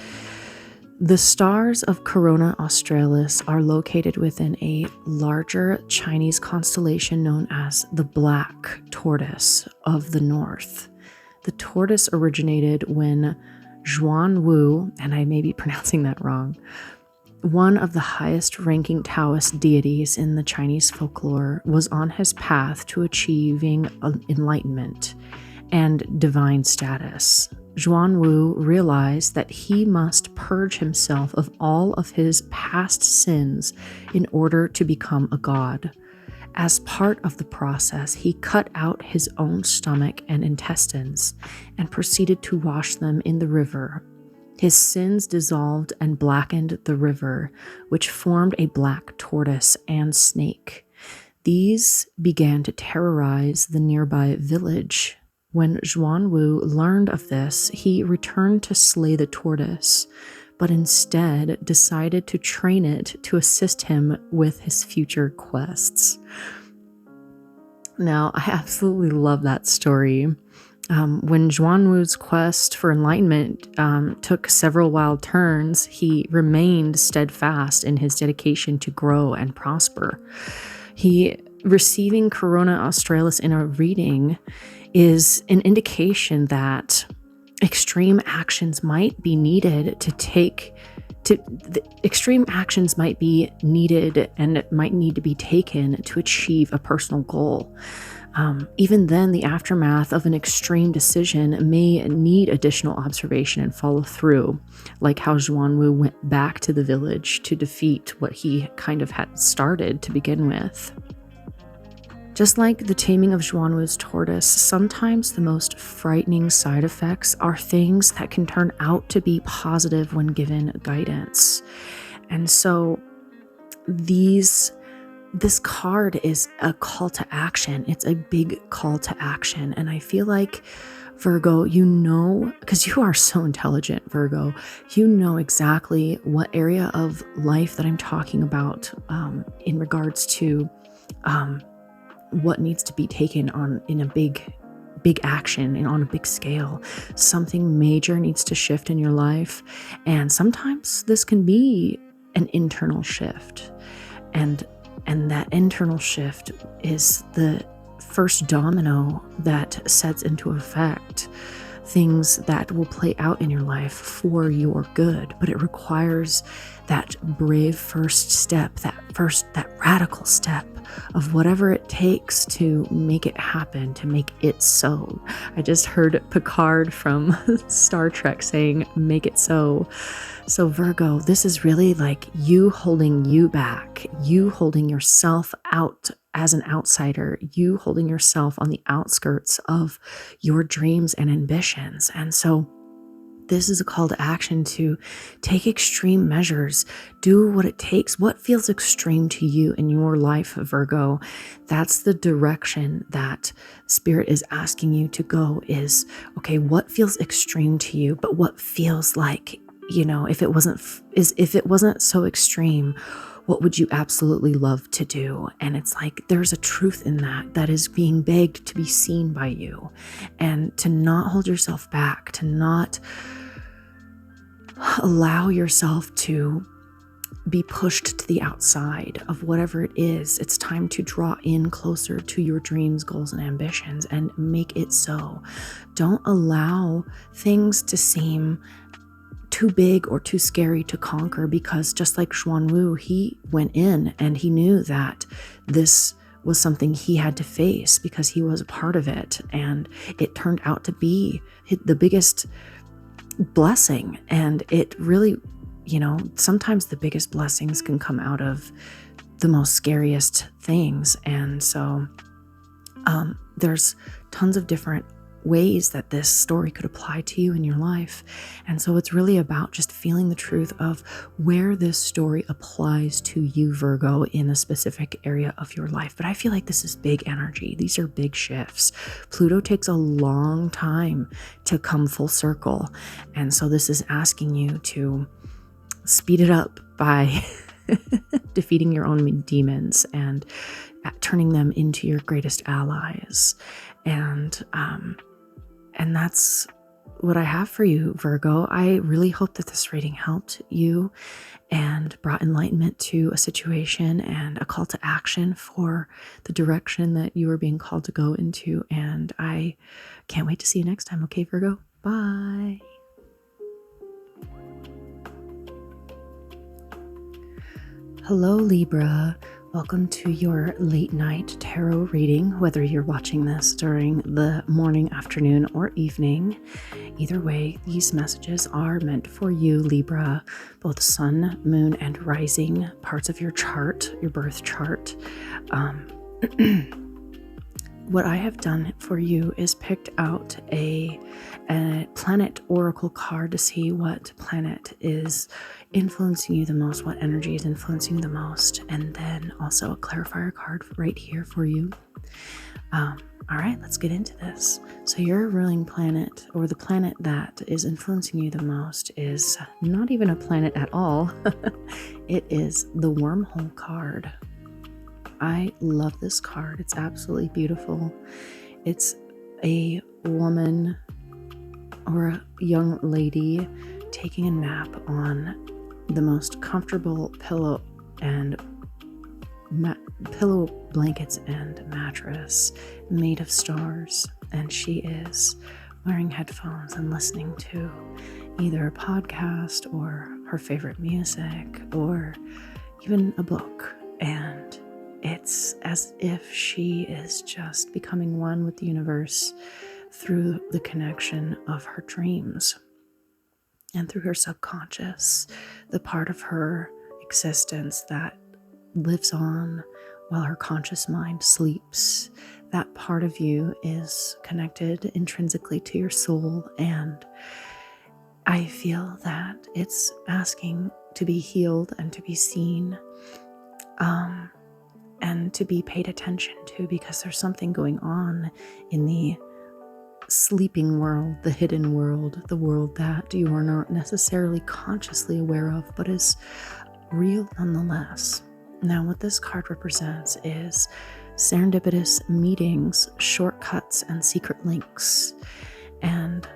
Speaker 1: The stars of Corona Australis are located within a larger Chinese constellation known as the Black Tortoise of the North. The tortoise originated when Zhuan Wu, and I may be pronouncing that wrong, one of the highest ranking Taoist deities in the Chinese folklore, was on his path to achieving enlightenment and divine status. Zhuan Wu realized that he must purge himself of all of his past sins in order to become a god. As part of the process, he cut out his own stomach and intestines and proceeded to wash them in the river. His sins dissolved and blackened the river, which formed a black tortoise and snake. These began to terrorize the nearby village. When Zhuan Wu learned of this, he returned to slay the tortoise, but instead decided to train it to assist him with his future quests. Now, I absolutely love that story. When Zhuan Wu's quest for enlightenment took several wild turns, he remained steadfast in his dedication to grow and prosper. Receiving Corona Australis in a reading is an indication that extreme actions might be needed to take the extreme actions might be needed and it might need to be taken to achieve a personal goal. Even then, the aftermath of an extreme decision may need additional observation and follow through, like how Xuanwu went back to the village to defeat what he kind of had started to begin with. Just like the taming of Xuanwu's tortoise, sometimes the most frightening side effects are things that can turn out to be positive when given guidance. And so this card is a call to action. It's a big call to action. And I feel like Virgo, because you are so intelligent, Virgo, you know exactly what area of life that I'm talking about in regards to what needs to be taken on in a big action and on a big scale. Something major needs to shift in your life. And sometimes this can be an internal shift. And that internal shift is the first domino that sets into effect things that will play out in your life for your good. But it requires that brave first step, that radical step of whatever it takes to make it happen, to make it so. I just heard Picard from Star Trek saying, make it so. So Virgo, this is really like you holding you back, you holding yourself out as an outsider, you holding yourself on the outskirts of your dreams and ambitions. And so this is a call to action to take extreme measures, do what it takes, what feels extreme to you in your life, Virgo. That's the direction that Spirit is asking you to go is, okay, what feels extreme to you, but what feels like, if it wasn't so extreme, what would you absolutely love to do? And it's like, there's a truth in that is being begged to be seen by you, and to not hold yourself back, to not allow yourself to be pushed to the outside of whatever it is. It's time to draw in closer to your dreams, goals, and ambitions and make it so. Don't allow things to seem too big or too scary to conquer, because just like Xuanwu, he went in and he knew that this was something he had to face because he was a part of it, and it turned out to be the biggest blessing. And it really, sometimes the biggest blessings can come out of the most scariest things. And so there's tons of different ways that this story could apply to you in your life. And so it's really about just feeling the truth of where this story applies to you, Virgo, in a specific area of your life. But I feel like this is big energy. These are big shifts. Pluto takes a long time to come full circle. And so this is asking you to speed it up by defeating your own demons and turning them into your greatest allies. And that's what I have for you, Virgo. I really hope that this reading helped you and brought enlightenment to a situation and a call to action for the direction that you are being called to go into. And I can't wait to see you next time. Okay, Virgo? Bye. Hello, Libra. Welcome to your late night tarot reading, whether you're watching this during the morning, afternoon, or evening. Either way, these messages are meant for you, Libra, both sun, moon, and rising parts of your chart, your birth chart. What I have done for you is picked out a planet oracle card to see what planet is influencing you the most, what energy is influencing you the most, and then also a clarifier card right here for you. All right, let's get into this. So your ruling planet, or the planet that is influencing you the most, is not even a planet at all. It is the wormhole card. I love this card. It's absolutely beautiful. It's a woman or a young lady taking a nap on the most comfortable pillow and pillow blankets and mattress made of stars, and she is wearing headphones and listening to either a podcast or her favorite music or even a book. And it's as if she is just becoming one with the universe through the connection of her dreams and through her subconscious, the part of her existence that lives on while her conscious mind sleeps. That part of you is connected intrinsically to your soul, and I feel that it's asking to be healed and to be seen, and to be paid attention to, because there's something going on in the sleeping world, the hidden world, the world that you are not necessarily consciously aware of, but is real nonetheless. Now, what this card represents is serendipitous meetings, shortcuts, and secret links. And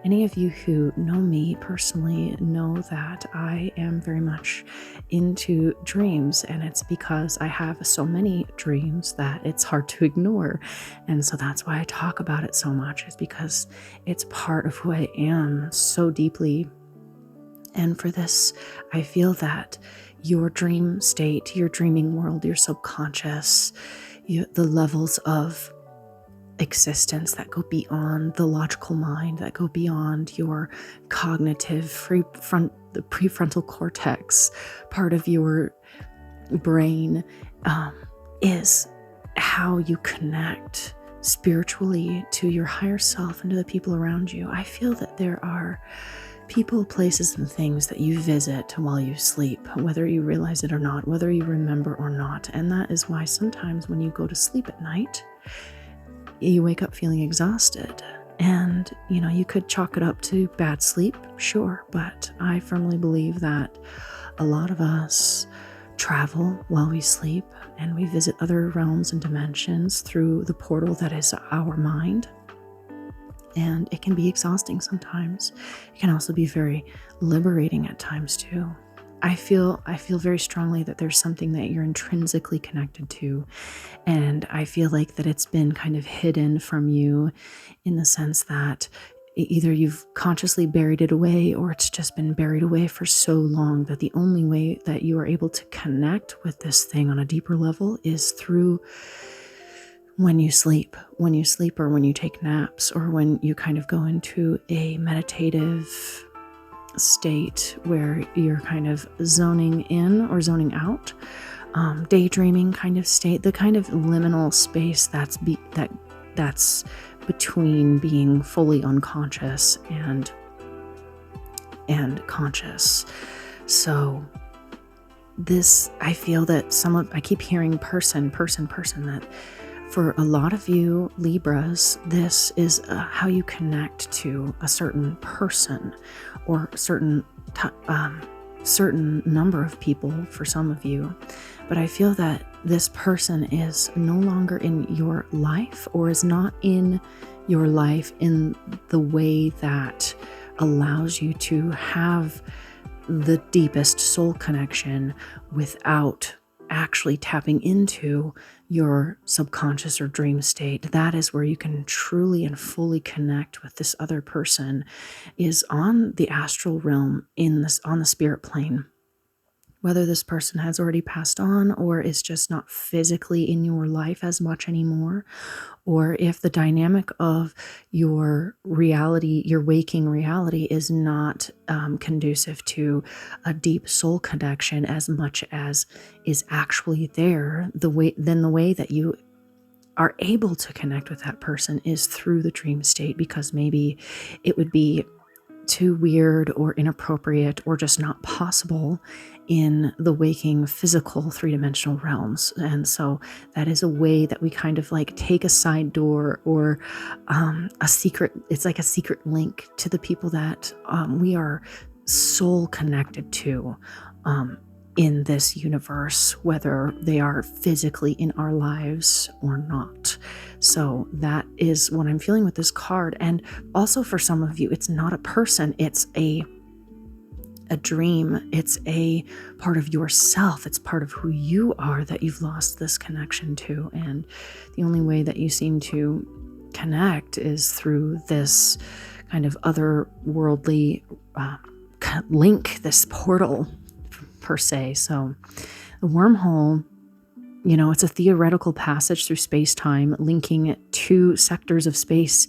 Speaker 1: any of you who know me personally know that I am very much into dreams, and it's because I have so many dreams that it's hard to ignore. And so that's why I talk about it so much, is because it's part of who I am so deeply. And for this, I feel that your dream state, your dreaming world, your subconscious, the levels of existence that go beyond the logical mind, that go beyond your cognitive the prefrontal cortex part of your brain, is how you connect spiritually to your higher self and to the people around you. I feel that there are people, places, and things that you visit while you sleep, whether you realize it or not, whether you remember or not. And that is why sometimes when you go to sleep at night, you wake up feeling exhausted. And, you could chalk it up to bad sleep, sure, but I firmly believe that a lot of us travel while we sleep, and we visit other realms and dimensions through the portal that is our mind. And it can be exhausting sometimes. It can also be very liberating at times too. I feel very strongly that there's something that you're intrinsically connected to, and I feel like that it's been kind of hidden from you, in the sense that either you've consciously buried it away, or it's just been buried away for so long that the only way that you are able to connect with this thing on a deeper level is through when you sleep, or when you take naps, or when you kind of go into a meditative state where you're kind of zoning in or zoning out, daydreaming kind of state, the kind of liminal space that's between being fully unconscious and conscious. So this, I feel that I keep hearing person, that for a lot of you Libras, this is how you connect to a certain person, or certain number of people for some of you. But I feel that this person is no longer in your life, or is not in your life in the way that allows you to have the deepest soul connection without actually tapping into your subconscious or dream state. That is where you can truly and fully connect with this other person, is on the astral realm, on the spirit plane. Whether this person has already passed on, or is just not physically in your life as much anymore, or if the dynamic of your reality, your waking reality, is not conducive to a deep soul connection as much as is actually there, the way that you are able to connect with that person is through the dream state, because maybe it would be too weird or inappropriate or just not possible in the waking physical three-dimensional realms. And so that is a way that we kind of like take a side door, or it's like a secret link to the people that we are soul connected to in this universe, whether they are physically in our lives or not. So that is what I'm feeling with this card. And also for some of you, it's not a person, it's a dream. It's a part of yourself. It's part of who you are that you've lost this connection to. And the only way that you seem to connect is through this kind of otherworldly link, this portal per se. So the wormhole, it's a theoretical passage through space-time, linking two sectors of space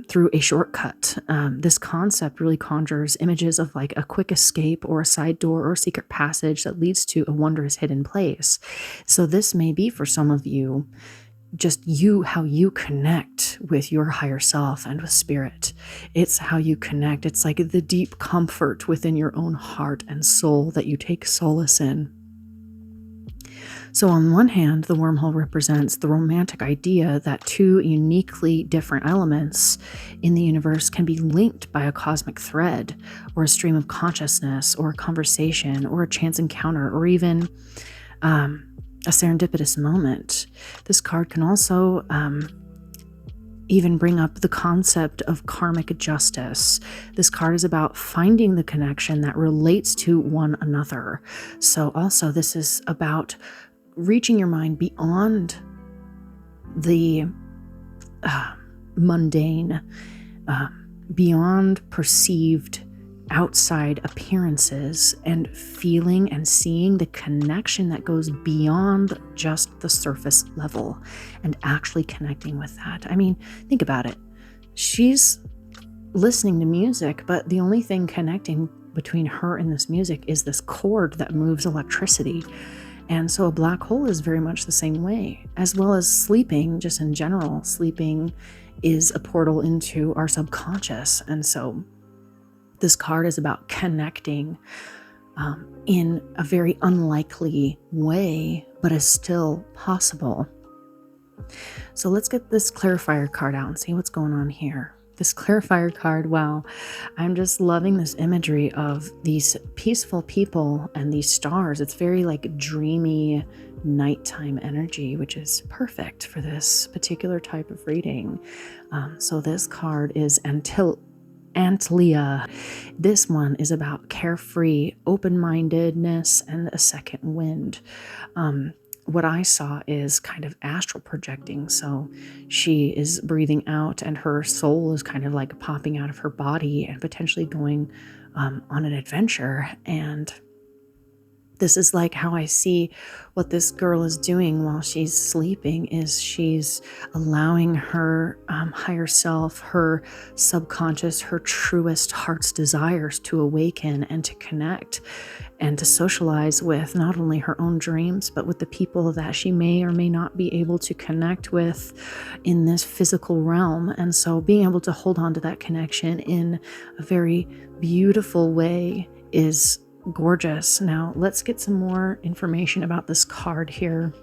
Speaker 1: through a shortcut. This concept really conjures images of like a quick escape or a side door or a secret passage that leads to a wondrous hidden place. So this may be for some of you just how you connect with your higher self and with spirit. It's how you connect. It's like the deep comfort within your own heart and soul that you take solace in. So on one hand, the wormhole represents the romantic idea that two uniquely different elements in the universe can be linked by a cosmic thread, or a stream of consciousness, or a conversation, or a chance encounter, or even a serendipitous moment. This card can also even bring up the concept of karmic justice. This card is about finding the connection that relates to one another. So also this is about reaching your mind beyond the mundane, beyond perceived outside appearances, and feeling and seeing the connection that goes beyond just the surface level, and actually connecting with that. I mean, think about it. She's listening to music, but the only thing connecting between her and this music is this cord that moves electricity. And so a black hole is very much the same way, as well as sleeping, just in general. Sleeping is a portal into our subconscious. And so this card is about connecting in a very unlikely way, but is still possible. So let's get this clarifier card out and see what's going on here. This clarifier card, wow, I'm just loving this imagery of these peaceful people and these stars. It's very like dreamy nighttime energy, which is perfect for this particular type of reading. So this card is Antlia. This one is about carefree, open-mindedness, and a second wind. What I saw is kind of astral projecting. So she is breathing out and her soul is kind of like popping out of her body and potentially going on an adventure. And this is like how I see what this girl is doing while she's sleeping, is she's allowing her higher self, her subconscious, her truest heart's desires to awaken and to connect and to socialize with not only her own dreams, but with the people that she may or may not be able to connect with in this physical realm. And so being able to hold on to that connection in a very beautiful way is gorgeous. Now let's get some more information about this card here.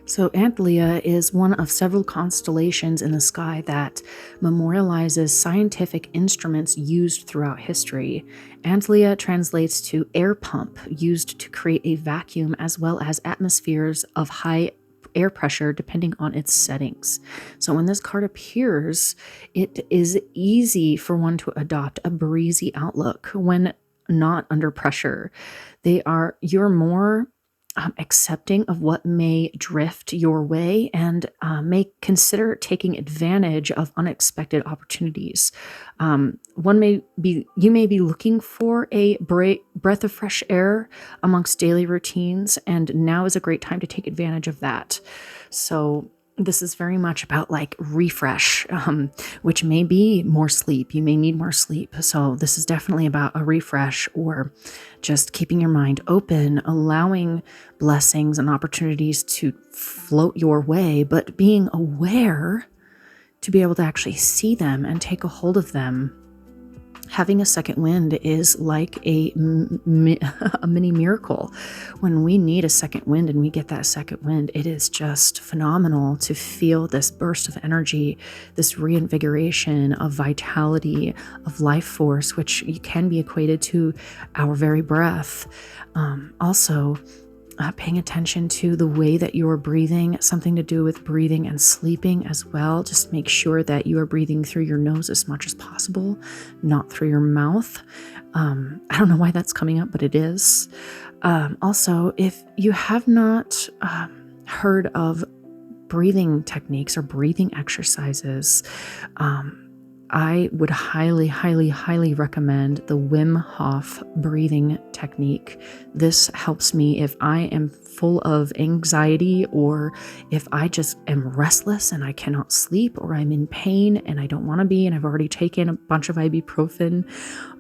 Speaker 1: So Antlia is one of several constellations in the sky that memorializes scientific instruments used throughout history. Antlia translates to air pump, used to create a vacuum, as well as atmospheres of high air pressure depending on its settings. So when this card appears, it is easy for one to adopt a breezy outlook when not under pressure. You're more accepting of what may drift your way, and may consider taking advantage of unexpected opportunities. You may be looking for a breath of fresh air amongst daily routines, and now is a great time to take advantage of that. So this is very much about like refresh, which may be more sleep. You may need more sleep. So this is definitely about a refresh, or just keeping your mind open, allowing blessings and opportunities to float your way, but being aware to be able to actually see them and take a hold of them. Having a second wind is like a mini miracle. When we need a second wind and we get that second wind, it is just phenomenal to feel this burst of energy, this reinvigoration of vitality, of life force, which can be equated to our very breath. Also, paying attention to the way that you are breathing, something to do with breathing and sleeping as well. Just make sure that you are breathing through your nose as much as possible, not through your mouth. I don't know why that's coming up, but it is. Also, if you have not heard of breathing techniques or breathing exercises, I would highly, highly, highly recommend the Wim Hof breathing technique. This helps me if I am full of anxiety, or if I just am restless and I cannot sleep, or I'm in pain and I don't want to be, and I've already taken a bunch of ibuprofen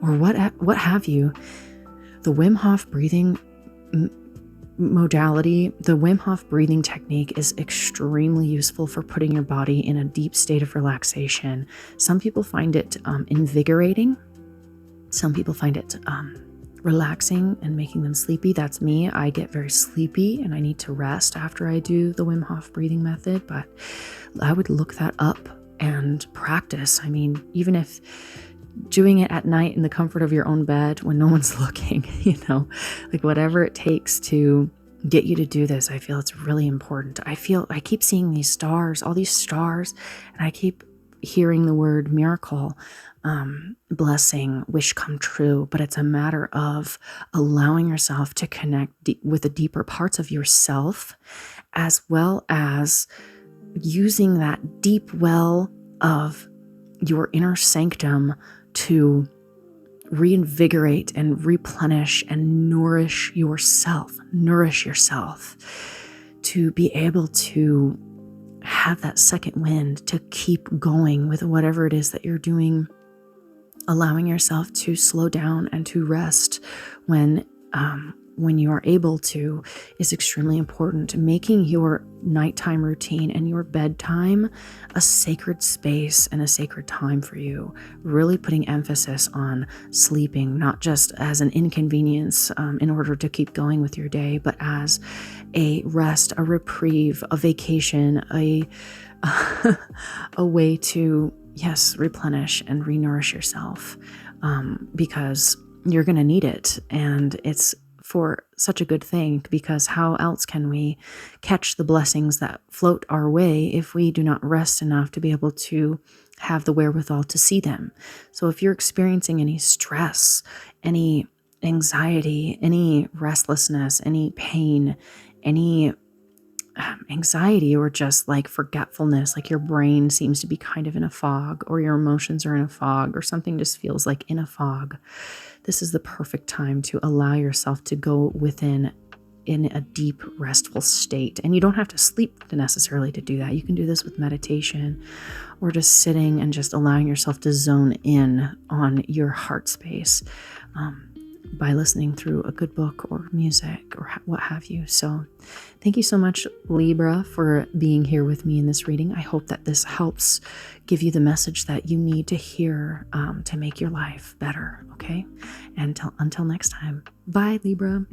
Speaker 1: or what have you. The Wim Hof breathing modality, the Wim Hof breathing technique, is extremely useful for putting your body in a deep state of relaxation. Some people find it invigorating. Some people find it relaxing and making them sleepy. That's me. I get very sleepy and I need to rest after I do the Wim Hof breathing method, but I would look that up and practice. I mean, even if doing it at night in the comfort of your own bed when no one's looking, like whatever it takes to get you to do this, I feel it's really important. I keep seeing these stars, all these stars, and I keep hearing the word miracle, blessing, wish come true, but it's a matter of allowing yourself to connect with the deeper parts of yourself, as well as using that deep well of your inner sanctum to reinvigorate and replenish and nourish yourself, to be able to have that second wind, to keep going with whatever it is that you're doing, allowing yourself to slow down and to rest when you are able to is extremely important. Making your nighttime routine and your bedtime a sacred space and a sacred time for you. Really putting emphasis on sleeping, not just as an inconvenience in order to keep going with your day, but as a rest, a reprieve, a vacation, a way to, yes, replenish and renourish yourself, because you're going to need it. And it's for such a good thing, because how else can we catch the blessings that float our way if we do not rest enough to be able to have the wherewithal to see them? So if you're experiencing any stress, any anxiety, any restlessness, any pain, any anxiety, or just like forgetfulness, like your brain seems to be kind of in a fog, or your emotions are in a fog, or something just feels like in a fog, this is the perfect time to allow yourself to go within in a deep, restful state. And you don't have to sleep necessarily to do that. You can do this with meditation, or just sitting and just allowing yourself to zone in on your heart space by listening through a good book or music or what have you. So thank you so much, Libra, for being here with me in this reading. I hope that this helps give you the message that you need to hear to make your life better, okay? And until next time, bye, Libra.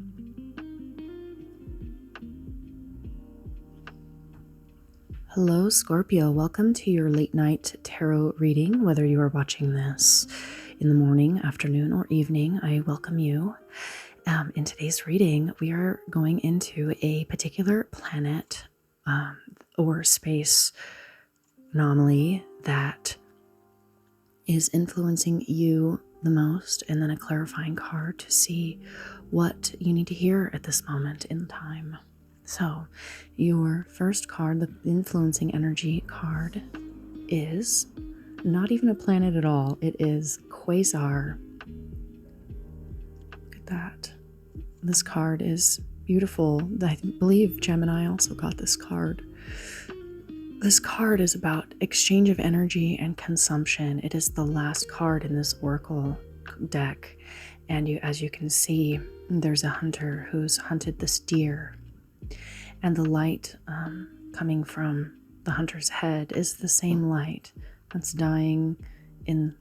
Speaker 1: Hello, Scorpio. Welcome to your late night tarot reading. Whether you are watching this in the morning, afternoon, or evening, I welcome you. In today's reading, we are going into a particular planet or space anomaly that is influencing you the most, and then a clarifying card to see what you need to hear at this moment in time. So your first card, the influencing energy card, is not even a planet at all. It is Quasar. Look at that. This card is beautiful. I believe Gemini also got this card. This card is about exchange of energy and consumption. It is the last card in this oracle deck. And as you can see, there's a hunter who's hunted this deer. And the light coming from the hunter's head is the same light that's dying in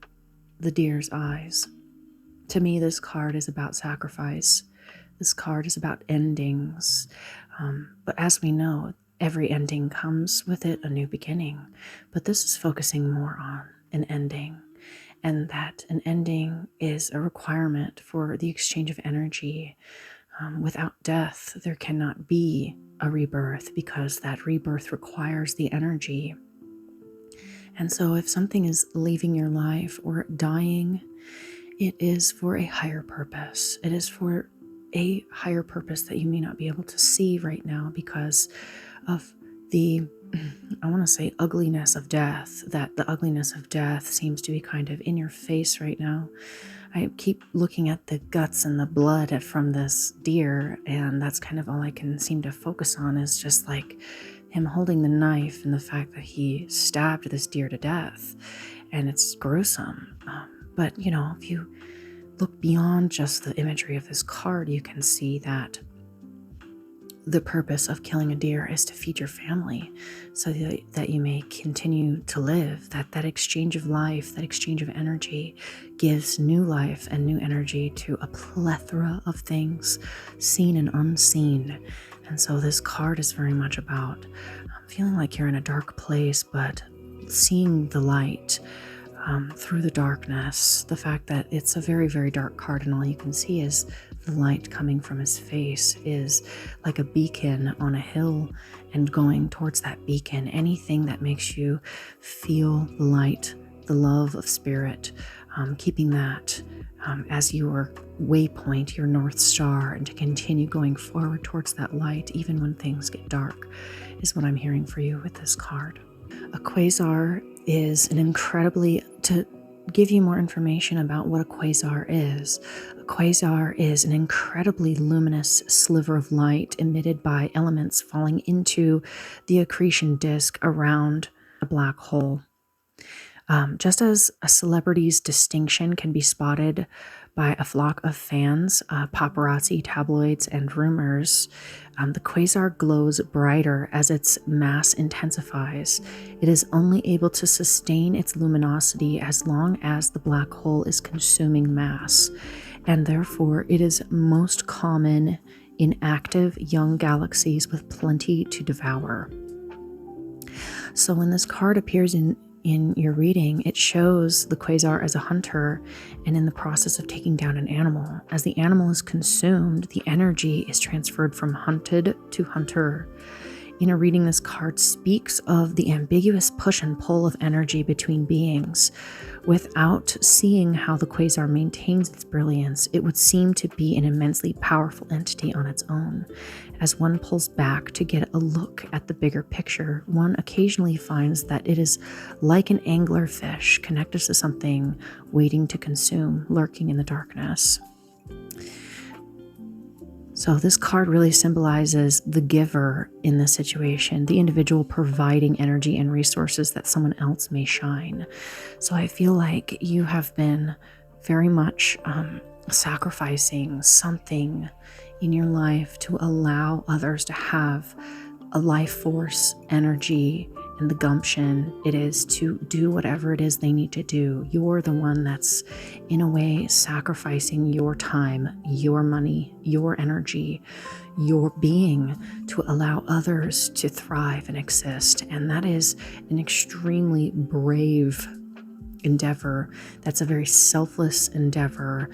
Speaker 1: the deer's eyes. To me, this card is about sacrifice. This card is about endings. But as we know, every ending comes with it a new beginning. But this is focusing more on an ending, and that an ending is a requirement for the exchange of energy. Without death, there cannot be a rebirth, because that rebirth requires the energy. And so if something is leaving your life or dying, it is for a higher purpose. It is for a higher purpose that you may not be able to see right now because of the, I want to say, ugliness of death. That the ugliness of death seems to be kind of in your face right now. I keep looking at the guts and the blood from this deer, and that's kind of all I can seem to focus on, is just like him holding the knife and the fact that he stabbed this deer to death. And it's gruesome. But, you know, if you look beyond just the imagery of this card, you can see that the purpose of killing a deer is to feed your family so that you may continue to live. That exchange of life, that exchange of energy gives new life and new energy to a plethora of things, seen and unseen. And so this card is very much about feeling like you're in a dark place, but seeing the light through the darkness. The fact that it's a very, very dark card and all you can see is the light coming from his face is like a beacon on a hill, and going towards that beacon, anything that makes you feel the light, the love of spirit, keeping that as your waypoint, your North Star, and to continue going forward towards that light, even when things get dark, is what I'm hearing for you with this card. A quasar is to give you more information about what a quasar is. A quasar is an incredibly luminous sliver of light emitted by elements falling into the accretion disk around a black hole. Just as a celebrity's distinction can be spotted by a flock of fans, paparazzi, tabloids, and rumors, the quasar glows brighter as its mass intensifies. It is only able to sustain its luminosity as long as the black hole is consuming mass, and therefore it is most common in active young galaxies with plenty to devour. So when this card appears in your reading, it shows the quasar as a hunter and in the process of taking down an animal. As the animal is consumed, the energy is transferred from hunted to hunter. In a reading, this card speaks of the ambiguous push and pull of energy between beings. Without seeing how the quasar maintains its brilliance, it would seem to be an immensely powerful entity on its own. As one pulls back to get a look at the bigger picture, one occasionally finds that it is like an anglerfish connected to something waiting to consume, lurking in the darkness. So this card really symbolizes the giver in this situation, the individual providing energy and resources that someone else may shine. So I feel like you have been very much sacrificing something in your life to allow others to have a life force, energy, and the gumption it is to do whatever it is they need to do. You're the one that's, in a way, sacrificing your time, your money, your energy, your being to allow others to thrive and exist. And that is an extremely brave endeavor. That's a very selfless endeavor.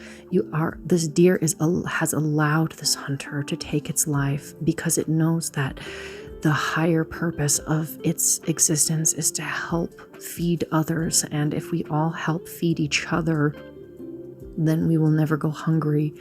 Speaker 1: This deer has allowed this hunter to take its life because it knows that the higher purpose of its existence is to help feed others. And if we all help feed each other, then we will never go hungry.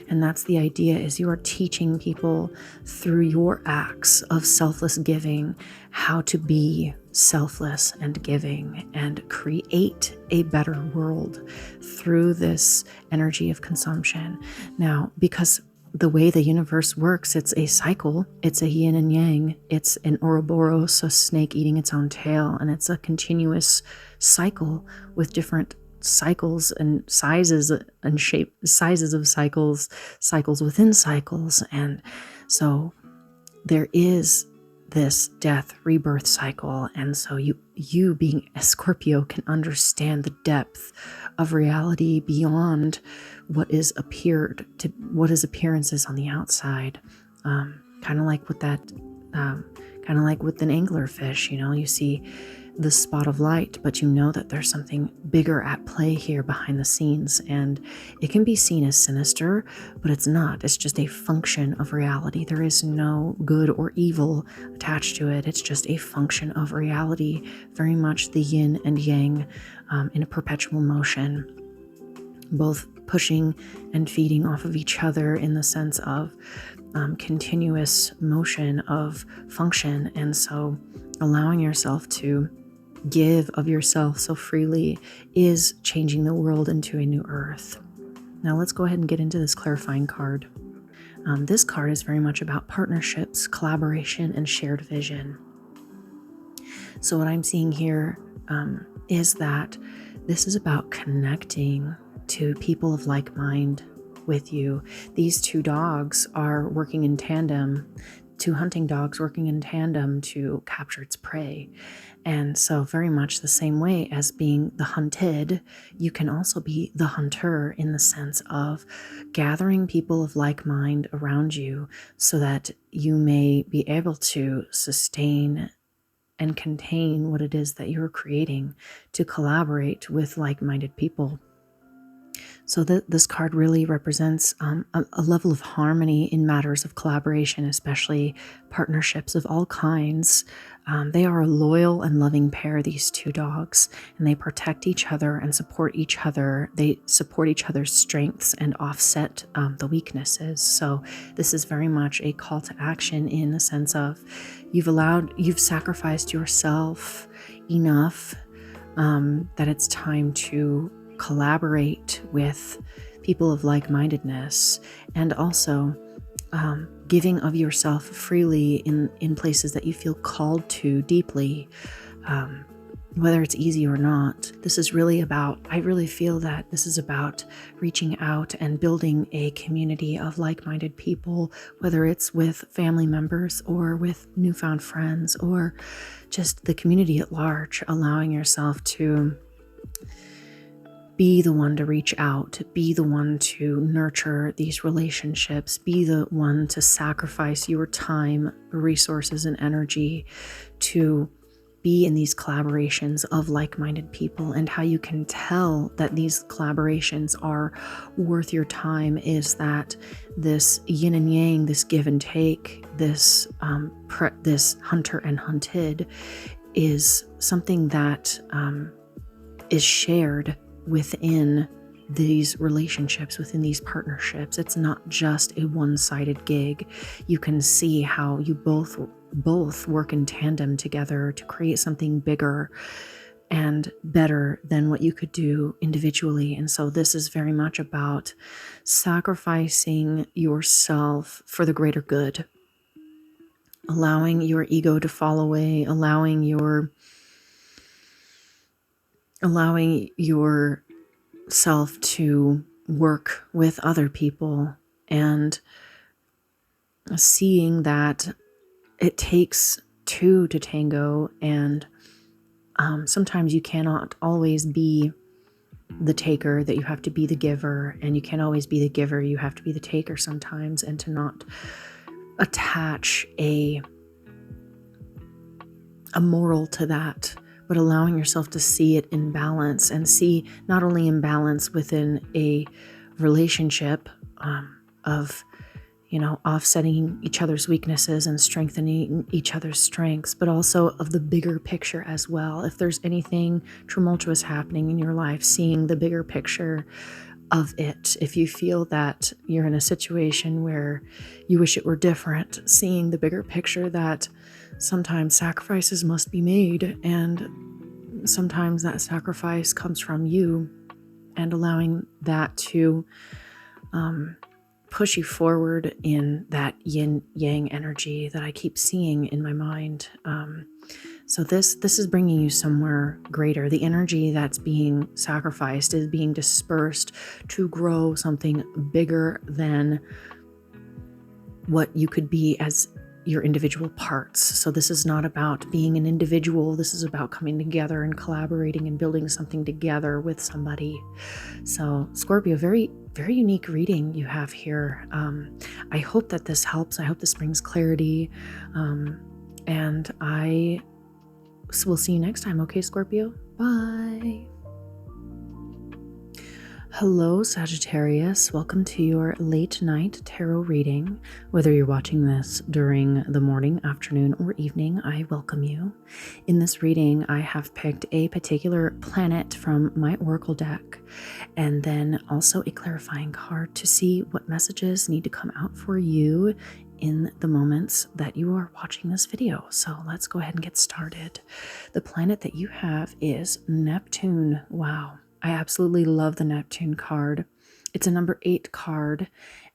Speaker 1: And that's the idea, is you are teaching people through your acts of selfless giving how to be selfless and giving and create a better world through this energy of consumption. Now, because the way the universe works, it's a cycle. It's a yin and yang. It's an Ouroboros, a snake eating its own tail, and it's a continuous cycle with different cycles and sizes and sizes of cycles within cycles. And so there is this death rebirth cycle, and so you being a Scorpio can understand the depth of reality beyond what is appearances on the outside. Kind of like with an anglerfish, you see the spot of light, but you know that there's something bigger at play here behind the scenes, and it can be seen as sinister, but it's not. It's just a function of reality. There is no good or evil attached to it. It's just a function of reality, very much the yin and yang in a perpetual motion, both pushing and feeding off of each other in the sense of continuous motion of function. And so allowing yourself to give of yourself so freely is changing the world into a new earth. Now let's go ahead and get into this clarifying card. This card is very much about partnerships, collaboration, and shared vision. So what I'm seeing here is that this is about connecting to people of like mind with you. These two dogs are working in tandem, two hunting dogs working in tandem to capture its prey. And so very much the same way as being the hunted, you can also be the hunter in the sense of gathering people of like mind around you so that you may be able to sustain and contain what it is that you're creating, to collaborate with like-minded people. So this card really represents a level of harmony in matters of collaboration, especially partnerships of all kinds. They are a loyal and loving pair, these two dogs, and they protect each other and support each other. They support each other's strengths and offset the weaknesses. So this is very much a call to action in the sense of you've sacrificed yourself enough that it's time to collaborate with people of like-mindedness, and also giving of yourself freely in places that you feel called to deeply, whether it's easy or not. This is really about, I really feel that this is about reaching out and building a community of like-minded people, whether it's with family members or with newfound friends or just the community at large, allowing yourself to be the one to reach out, be the one to nurture these relationships, be the one to sacrifice your time, resources, and energy to be in these collaborations of like-minded people. And how you can tell that these collaborations are worth your time is that this yin and yang, this give and take, this hunter and hunted is something that is shared within these relationships, within these partnerships. It's not just a one-sided gig. You can see how you both work in tandem together to create something bigger and better than what you could do individually. And so this is very much about sacrificing yourself for the greater good, allowing your ego to fall away, allowing yourself to work with other people, and seeing that it takes two to tango, and sometimes you cannot always be the taker, that you have to be the giver, and you can't always be the giver, you have to be the taker sometimes, and to not attach a moral to that, but allowing yourself to see it in balance, and see not only in balance within a relationship of, offsetting each other's weaknesses and strengthening each other's strengths, but also of the bigger picture as well. If there's anything tumultuous happening in your life, seeing the bigger picture of it. If you feel that you're in a situation where you wish it were different, seeing the bigger picture that sometimes sacrifices must be made, and sometimes that sacrifice comes from you, and allowing that to push you forward in that yin yang energy that I keep seeing in my mind. So this is bringing you somewhere greater. The energy that's being sacrificed is being dispersed to grow something bigger than what you could be as your individual parts. So this is not about being an individual. This is about coming together and collaborating and building something together with somebody. So Scorpio, very, very unique reading you have here. I hope that this helps. I hope this brings clarity. And I will see you next time. Okay, Scorpio? Bye. Hello, Sagittarius. Welcome to your late night tarot reading. Whether you're watching this during the morning, afternoon, or evening, I welcome you. In this reading, I have picked a particular planet from my oracle deck and then also a clarifying card to see what messages need to come out for you in the moments that you are watching this video. So let's go ahead and get started. The planet that you have is Neptune. Wow. I absolutely love the Neptune card. It's a number 8 card.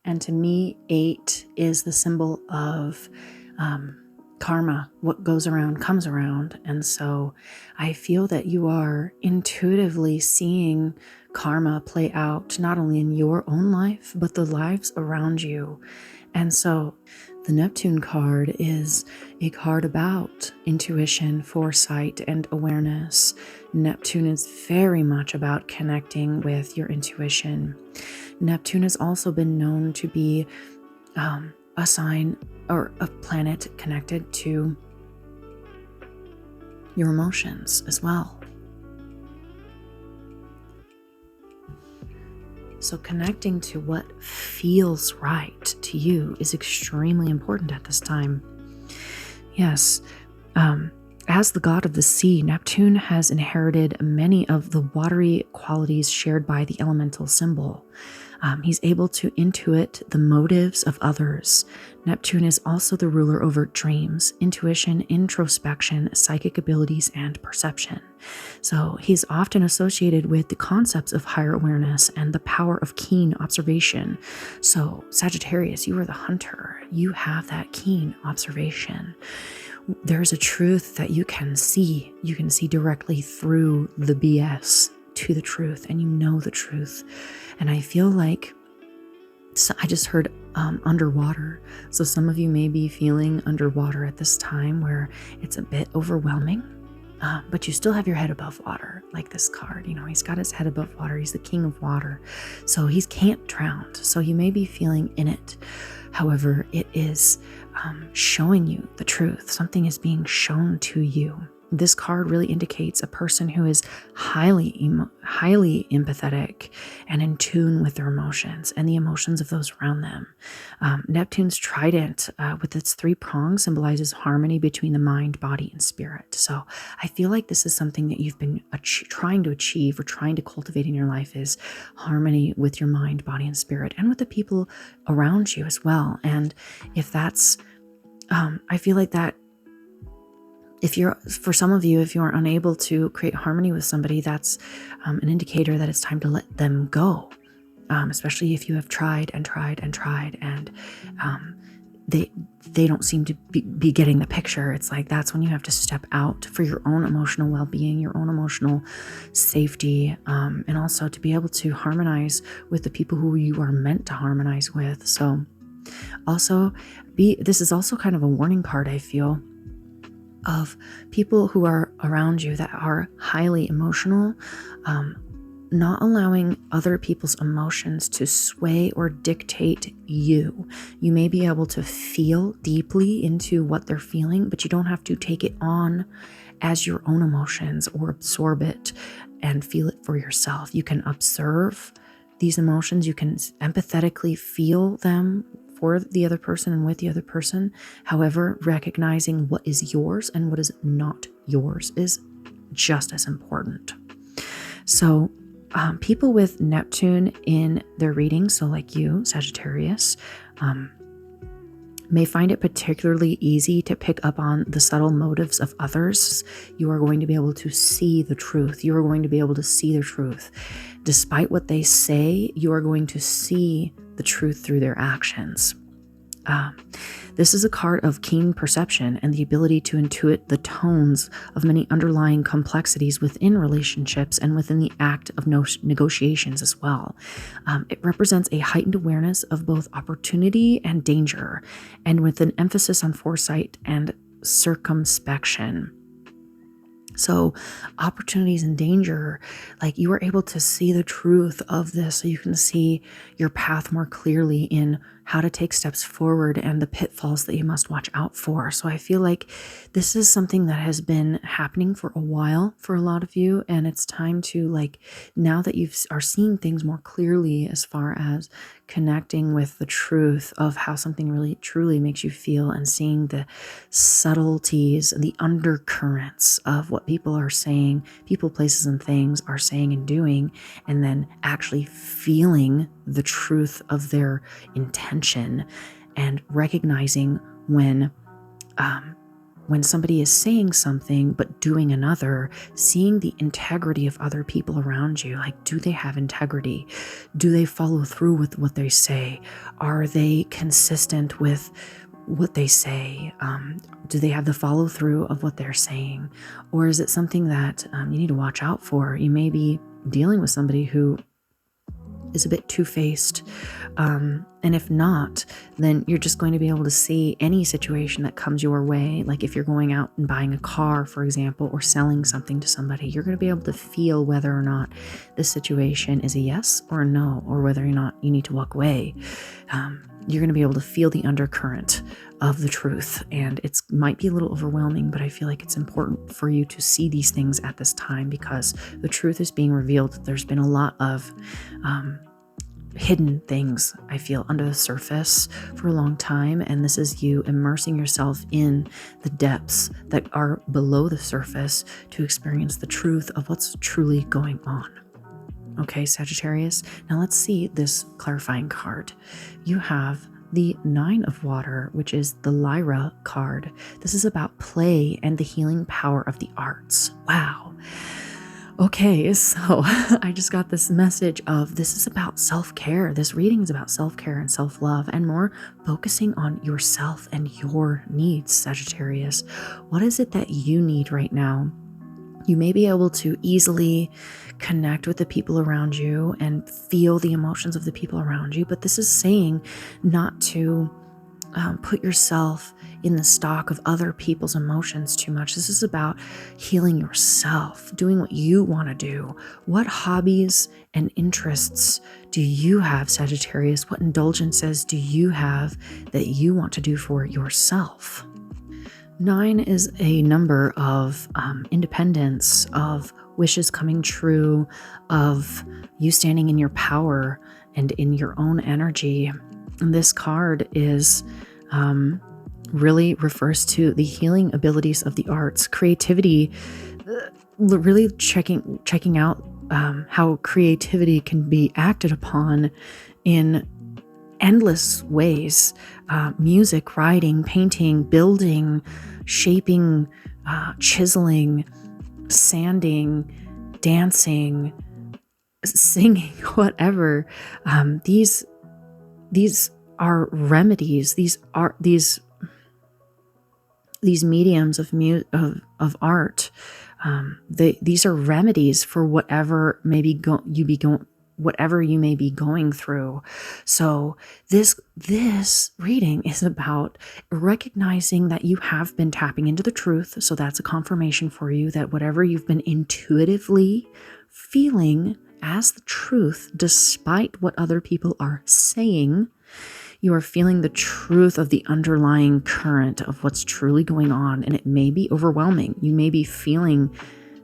Speaker 1: And to me, 8 is the symbol of karma. What goes around comes around. And so I feel that you are intuitively seeing karma play out, not only in your own life, but the lives around you. And so the Neptune card is a card about intuition, foresight, and awareness. Neptune is very much about connecting with your intuition. Neptune has also been known to be a sign or a planet connected to your emotions as well. So connecting to what feels right to you is extremely important at this time. Yes, as the god of the sea, Neptune has inherited many of the watery qualities shared by the elemental symbol. He's able to intuit the motives of others. Neptune is also the ruler over dreams, intuition, introspection, psychic abilities, and perception. So he's often associated with the concepts of higher awareness and the power of keen observation. So Sagittarius, you are the hunter. You have that keen observation. There's a truth that you can see. You can see directly through the BS to the truth, and you know the truth. And I feel like, so I just heard underwater. So some of you may be feeling underwater at this time where it's a bit overwhelming, but you still have your head above water, like this card. You know, he's got his head above water. He's the king of water. So he can't drown. So you may be feeling in it. However, it is showing you the truth. Something is being shown to you. This card really indicates a person who is highly empathetic and in tune with their emotions and the emotions of those around them. Neptune's trident with its 3 prongs symbolizes harmony between the mind, body, and spirit. So I feel like this is something that you've been trying to achieve or trying to cultivate in your life, is harmony with your mind, body, and spirit, and with the people around you as well. And if that's, I feel like that, for some of you, if you are unable to create harmony with somebody, that's an indicator that it's time to let them go. Especially if you have tried and tried and tried, and they don't seem to be getting the picture. It's like that's when you have to step out for your own emotional well-being, your own emotional safety, and also to be able to harmonize with the people who you are meant to harmonize with. So also this is also kind of a warning card, I feel, of people who are around you that are highly emotional, not allowing other people's emotions to sway or dictate you. You may be able to feel deeply into what they're feeling, but you don't have to take it on as your own emotions or absorb it and feel it for yourself. You can observe these emotions. You can empathetically feel them for the other person and with the other person. However, recognizing what is yours and what is not yours is just as important. So people with Neptune in their reading, so like you, Sagittarius, may find it particularly easy to pick up on the subtle motives of others. You are going to be able to see the truth. You are going to be able to see the truth. Despite what they say, you are going to see the truth through their actions. This is a card of keen perception and the ability to intuit the tones of many underlying complexities within relationships and within the act of negotiations as well. It represents a heightened awareness of both opportunity and danger, and with an emphasis on foresight and circumspection. So opportunities and danger, like you are able to see the truth of this, so you can see your path more clearly in how to take steps forward and the pitfalls that you must watch out for. So I feel like this is something that has been happening for a while for a lot of you, and it's time to, like, now that you are seeing things more clearly as far as connecting with the truth of how something really truly makes you feel, and seeing the subtleties, the undercurrents of what people are saying, people, places, and things are saying and doing, and then actually feeling the truth of their intention, and recognizing when somebody is saying something but doing another, seeing the integrity of other people around you. Like, do they have integrity? Do they follow through with what they say? Are they consistent with what they say? Do they have the follow through of what they're saying? Or is it something that you need to watch out for? You may be dealing with somebody who is a bit two-faced. And if not, then you're just going to be able to see any situation that comes your way. Like if you're going out and buying a car, for example, or selling something to somebody, you're going to be able to feel whether or not this situation is a yes or a no, or whether or not you need to walk away. You're going to be able to feel the undercurrent of the truth, and it might be a little overwhelming, but I feel like it's important for you to see these things at this time, because the truth is being revealed. There's been a lot of hidden things, I feel, under the surface for a long time, and this is you immersing yourself in the depths that are below the surface to experience the truth of what's truly going on. Okay, Sagittarius, now let's see this clarifying card. You have the Nine of Water, which is the Lyra card. This is about play and the healing power of the arts. Wow. Okay, so I just got this message of this is about self-care. This reading is about self-care and self-love, and more focusing on yourself and your needs, Sagittarius. What is it that you need right now? You may be able to easily connect with the people around you and feel the emotions of the people around you, but this is saying not to put yourself in the stock of other people's emotions too much. This is about healing yourself, doing what you want to do. What hobbies and interests do you have, Sagittarius? What indulgences do you have that you want to do for yourself? 9 is a number of independence, of wishes coming true, of you standing in your power and in your own energy. And this card is really refers to the healing abilities of the arts, creativity, really checking out how creativity can be acted upon in endless ways. Music, writing, painting, building, shaping, chiseling, sanding, dancing, singing, whatever. These are remedies. These mediums of art. These are remedies for whatever whatever you may be going through. So this reading is about recognizing that you have been tapping into the truth. So that's a confirmation for you that whatever you've been intuitively feeling as the truth, despite what other people are saying, you are feeling the truth of the underlying current of what's truly going on. And it may be overwhelming. You may be feeling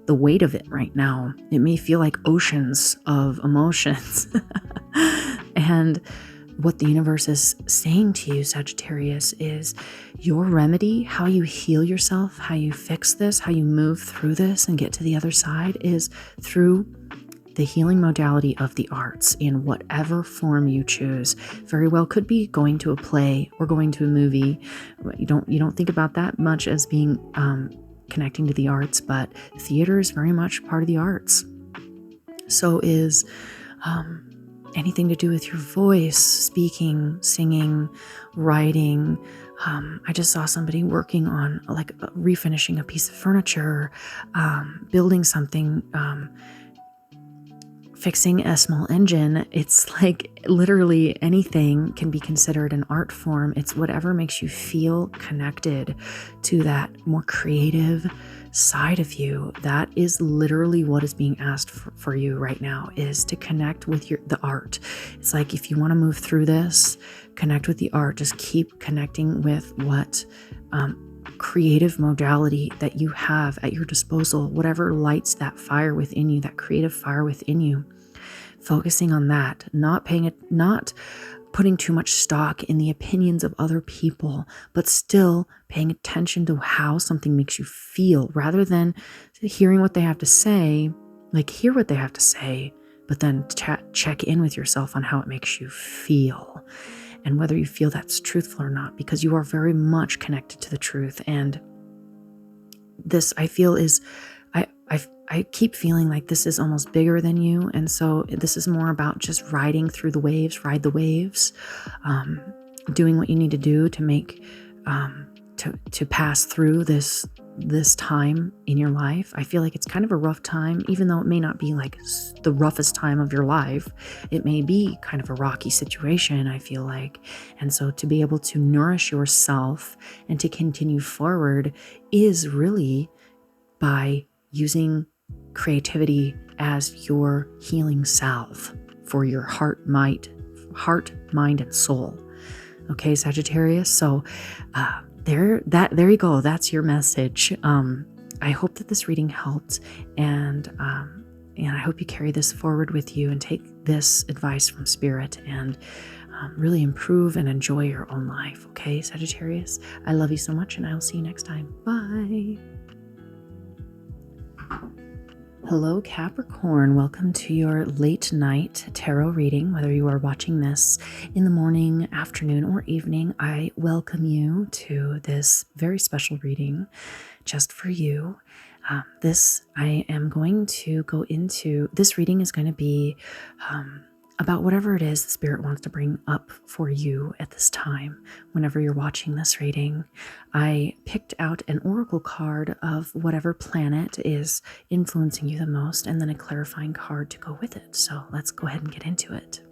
Speaker 1: the weight of it right now. It may feel like oceans of emotions. And what the universe is saying to you, Sagittarius, is your remedy, how you heal yourself, how you fix this, how you move through this and get to the other side, is through the healing modality of the arts in whatever form you choose. Very well could be going to a play or going to a movie. You don't think about that much as being connecting to the arts, but theater is very much part of the arts. So is anything to do with your voice, speaking, singing, writing. I just saw somebody working on like refinishing a piece of furniture, building something, fixing a small engine. It's like literally anything can be considered an art form. It's whatever makes you feel connected to that more creative side of you. That is literally what is being asked for you right now, is to connect with the art. It's like, if you want to move through this, connect with the art. Just keep connecting with what creative modality that you have at your disposal, whatever lights that fire within you, that creative fire within you. Focusing on that, not putting too much stock in the opinions of other people, but still paying attention to how something makes you feel, rather than hearing what they have to say. Like, hear what they have to say, but then check in with yourself on how it makes you feel, and whether you feel that's truthful or not, because you are very much connected to the truth. And this, I feel, is, I keep feeling like this is almost bigger than you. And so this is more about just riding through the waves, ride the waves, doing what you need to do to make, to pass through this time in your life. I feel like it's kind of a rough time, even though it may not be like the roughest time of your life. It may be kind of a rocky situation, I feel like. And so to be able to nourish yourself and to continue forward is really by using creativity as your healing salve for your heart, mind, and soul. Okay, Sagittarius. So there you go. That's your message. I hope that this reading helped, and I hope you carry this forward with you and take this advice from Spirit and really improve and enjoy your own life. Okay, Sagittarius. I love you so much, and I will see you next time. Bye. Hello, Capricorn. Welcome to your late night tarot reading. Whether you are watching this in the morning, afternoon, or evening, I welcome you to this very special reading just for you. I am going to go into, this reading is going to be about whatever it is the Spirit wants to bring up for you at this time. Whenever you're watching this reading, I picked out an oracle card of whatever planet is influencing you the most, and then a clarifying card to go with it. So let's go ahead and get into it.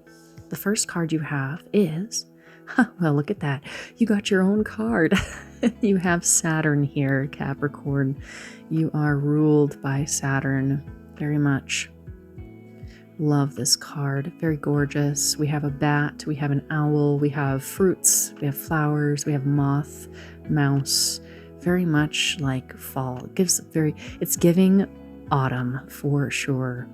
Speaker 1: The first card you have is, well, look at that. You got your own card. You have Saturn here, Capricorn. You are ruled by Saturn very much. Love this card. Very gorgeous. We have a bat, we have an owl, we have fruits, we have flowers, we have moth, mouse. Very much like fall. It's giving autumn for sure.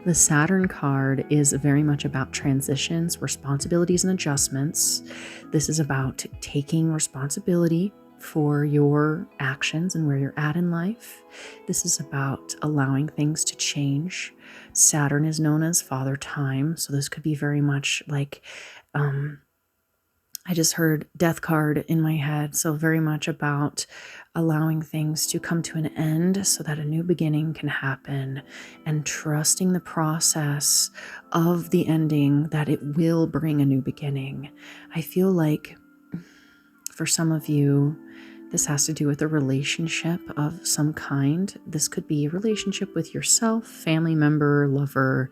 Speaker 1: The Saturn card is very much about transitions, responsibilities, and adjustments. This is about taking responsibility for your actions and where you're at in life. This is about allowing things to change. Saturn is known as Father Time, so this could be very much like, I just heard Death card in my head, so very much about allowing things to come to an end so that a new beginning can happen, and trusting the process of the ending, that it will bring a new beginning. I feel like for some of you, this has to do with a relationship of some kind. This could be a relationship with yourself, family member, lover,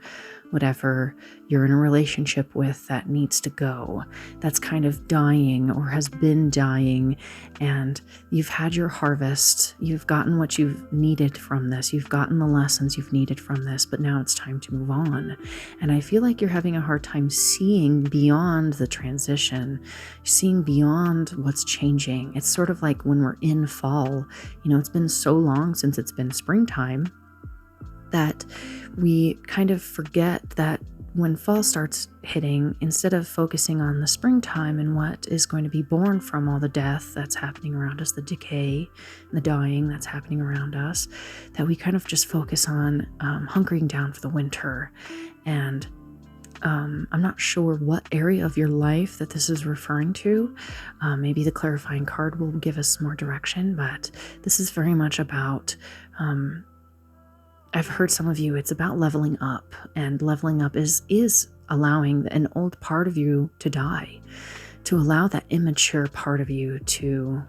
Speaker 1: whatever you're in a relationship with that needs to go, that's kind of dying or has been dying, and you've had your harvest, you've gotten what you've needed from this, you've gotten the lessons you've needed from this, but now it's time to move on. And I feel like you're having a hard time seeing beyond the transition, seeing beyond what's changing. It's sort of like when we're in fall, it's been so long since it's been springtime that we kind of forget that when fall starts hitting, instead of focusing on the springtime and what is going to be born from all the death that's happening around us, the decay, the dying that's happening around us, that we kind of just focus on hunkering down for the winter. And I'm not sure what area of your life that this is referring to. Maybe the clarifying card will give us more direction, but this is very much about I've heard some of you, it's about leveling up, and leveling up is allowing an old part of you to die, to allow that immature part of you to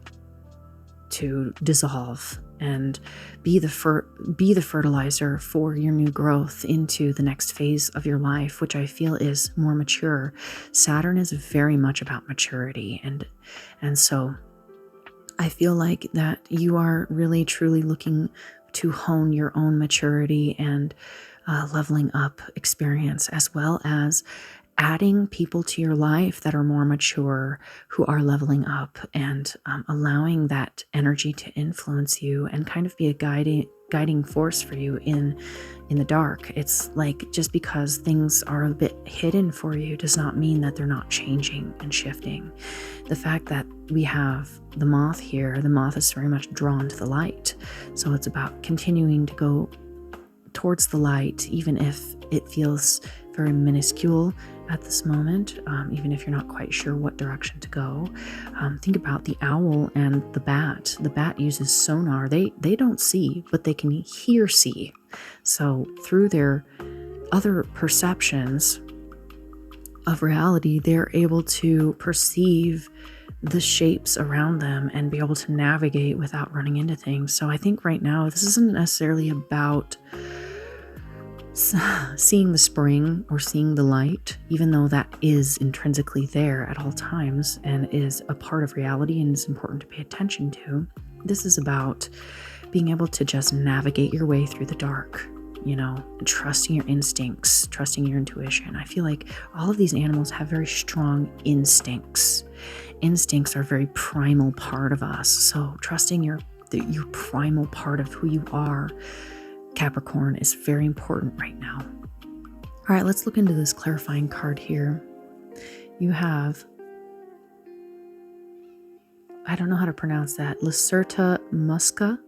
Speaker 1: dissolve and be the fertilizer for your new growth into the next phase of your life, which I feel is more mature. Saturn is very much about maturity, and so I feel like that you are really truly looking to hone your own maturity and leveling up experience, as well as adding people to your life that are more mature, who are leveling up, and allowing that energy to influence you and kind of be a guiding force for you in the dark. It's like, just because things are a bit hidden for you does not mean that they're not changing and shifting. The fact that we have the moth here, the moth is very much drawn to the light. So it's about continuing to go towards the light, even if it feels very minuscule at this moment, even if you're not quite sure what direction to go. Think about the owl and the bat. The bat uses sonar. They don't see, but they can see. So through their other perceptions of reality, they're able to perceive the shapes around them and be able to navigate without running into things. So I think right now, this isn't necessarily about seeing the spring or seeing the light, even though that is intrinsically there at all times and is a part of reality and is important to pay attention to. This is about being able to just navigate your way through the dark, trusting your instincts, trusting your intuition. I feel like all of these animals have very strong instincts. Instincts are a very primal part of us. So trusting your primal part of who you are, Capricorn, is very important right now. All right, let's look into this clarifying card here. You have, I don't know how to pronounce that, Lacerta Musca.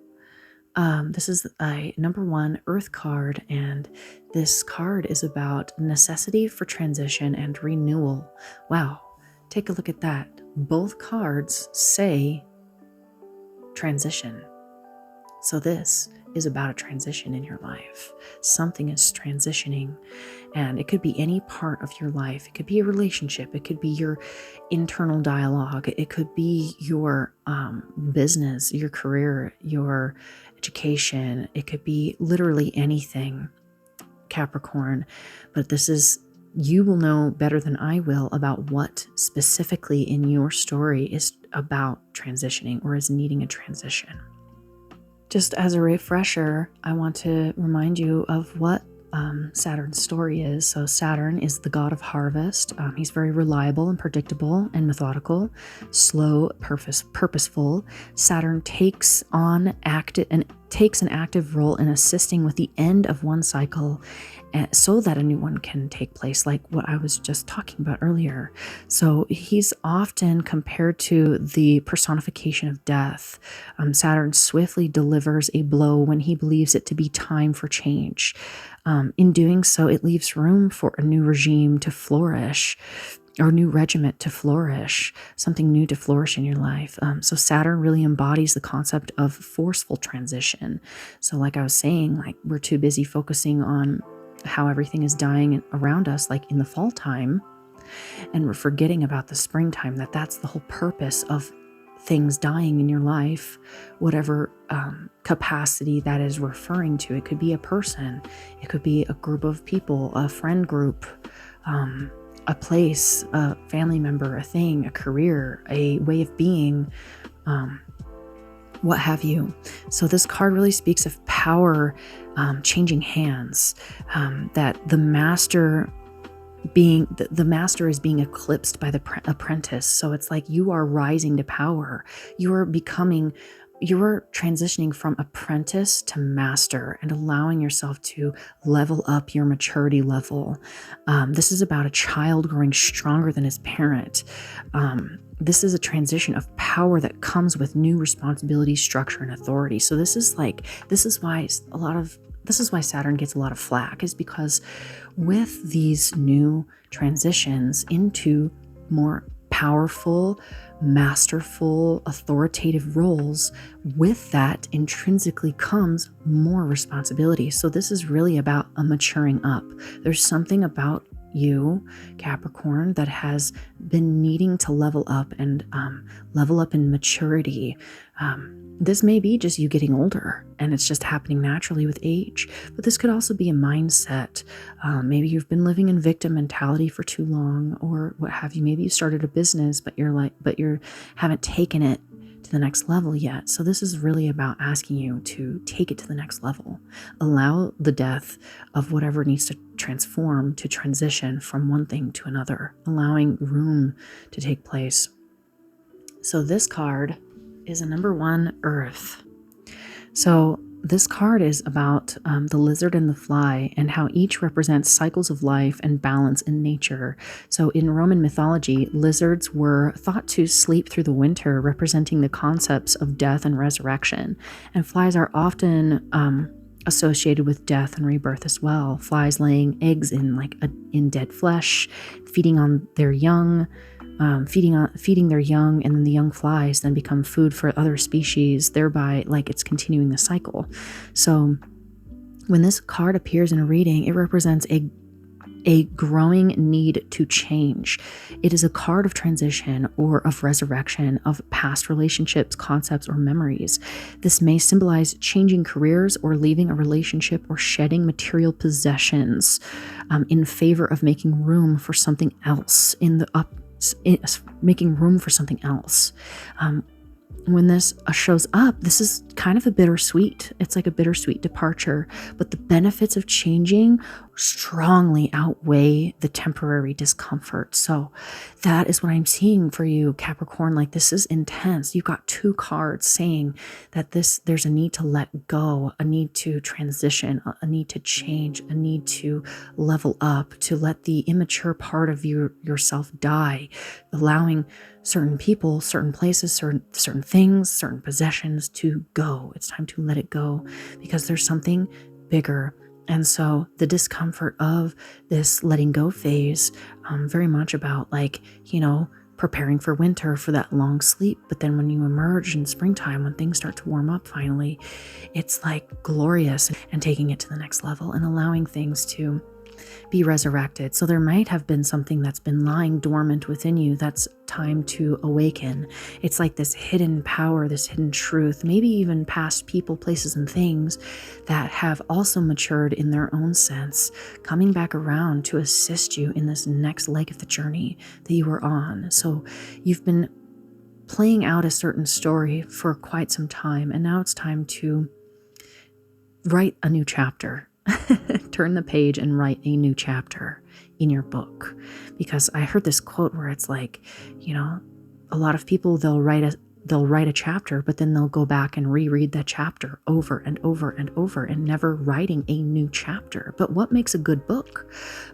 Speaker 1: This is a number 1 Earth card, and this card is about necessity for transition and renewal. Wow, take a look at that. Both cards say transition. So this is about a transition in your life. Something is transitioning, and it could be any part of your life. It could be a relationship. It could be your internal dialogue. It could be your business, your career, your education. It could be literally anything, Capricorn. But you will know better than I will about what specifically in your story is about transitioning or is needing a transition. Just as a refresher, I want to remind you of what Saturn's story is. So Saturn is the god of harvest. He's very reliable and predictable and methodical, slow, purposeful. Saturn takes an active role in assisting with the end of one cycle so that a new one can take place, like what I was just talking about earlier. So he's often compared to the personification of death. Saturn swiftly delivers a blow when he believes it to be time for change. In doing so, it leaves room for a new regime to flourish, or a new regiment to flourish, something new to flourish in your life. So Saturn really embodies the concept of forceful transition. So like I was saying, like, we're too busy focusing on how everything is dying around us, like in the fall time, and we're forgetting about the springtime, that's the whole purpose of things dying in your life, whatever capacity that is referring to. It could be a person, it could be a group of people, a friend group, a place, a family member, a thing, a career, a way of being, what have you. So this card really speaks of power changing hands, that the master is being eclipsed by the apprentice. So it's like you are rising to power. You're transitioning from apprentice to master and allowing yourself to level up your maturity level. This is about a child growing stronger than his parent. This is a transition of power that comes with new responsibility, structure, and authority. So this is why Saturn gets a lot of flack, is because with these new transitions into more powerful, masterful, authoritative roles, with that intrinsically comes more responsibility. So this is really about a maturing up. There's something about you, Capricorn, that has been needing to level up and level up in maturity. This may be just you getting older, and it's just happening naturally with age, but this could also be a mindset. Maybe you've been living in victim mentality for too long, or what have you. Maybe you started a business, but you haven't taken it to the next level yet. So this is really about asking you to take it to the next level. Allow the death of whatever needs to transform to transition from one thing to another, allowing room to take place. So this card is a number 1, Earth. So this card is about the lizard and the fly and how each represents cycles of life and balance in nature. So in Roman mythology, lizards were thought to sleep through the winter, representing the concepts of death and resurrection. And flies are often associated with death and rebirth as well. Flies laying eggs in dead flesh, feeding on their young. Feeding their young, and then the young flies then become food for other species, thereby it's continuing the cycle. So when this card appears in a reading, it represents a growing need to change. It is a card of transition or of resurrection of past relationships, concepts, or memories. This may symbolize changing careers or leaving a relationship or shedding material possessions in favor of making room for something else making room for something else. When this shows up, this is kind of a bittersweet. It's like a bittersweet departure, but the benefits of changing strongly outweigh the temporary discomfort. So that is what I'm seeing for you, Capricorn. This is intense. You've got 2 cards saying that there's a need to let go, a need to transition, a need to change, a need to level up, to let the immature part of yourself die, allowing certain people, certain places, certain things, certain possessions to go. It's time to let it go because there's something bigger. And so the discomfort of this letting go phase, very much about preparing for winter, for that long sleep. But then when you emerge in springtime, when things start to warm up finally, it's glorious, and taking it to the next level and allowing things to be resurrected. So there might have been something that's been lying dormant within you that's time to awaken. It's like this hidden power, this hidden truth, maybe even past people, places, and things that have also matured in their own sense, coming back around to assist you in this next leg of the journey that you are on. So you've been playing out a certain story for quite some time, and now it's time to write a new chapter. Turn the page and write a new chapter in your book. Because I heard this quote where it's a lot of people, they'll write a chapter, but then they'll go back and reread that chapter over and over and over and never writing a new chapter. But what makes a good book?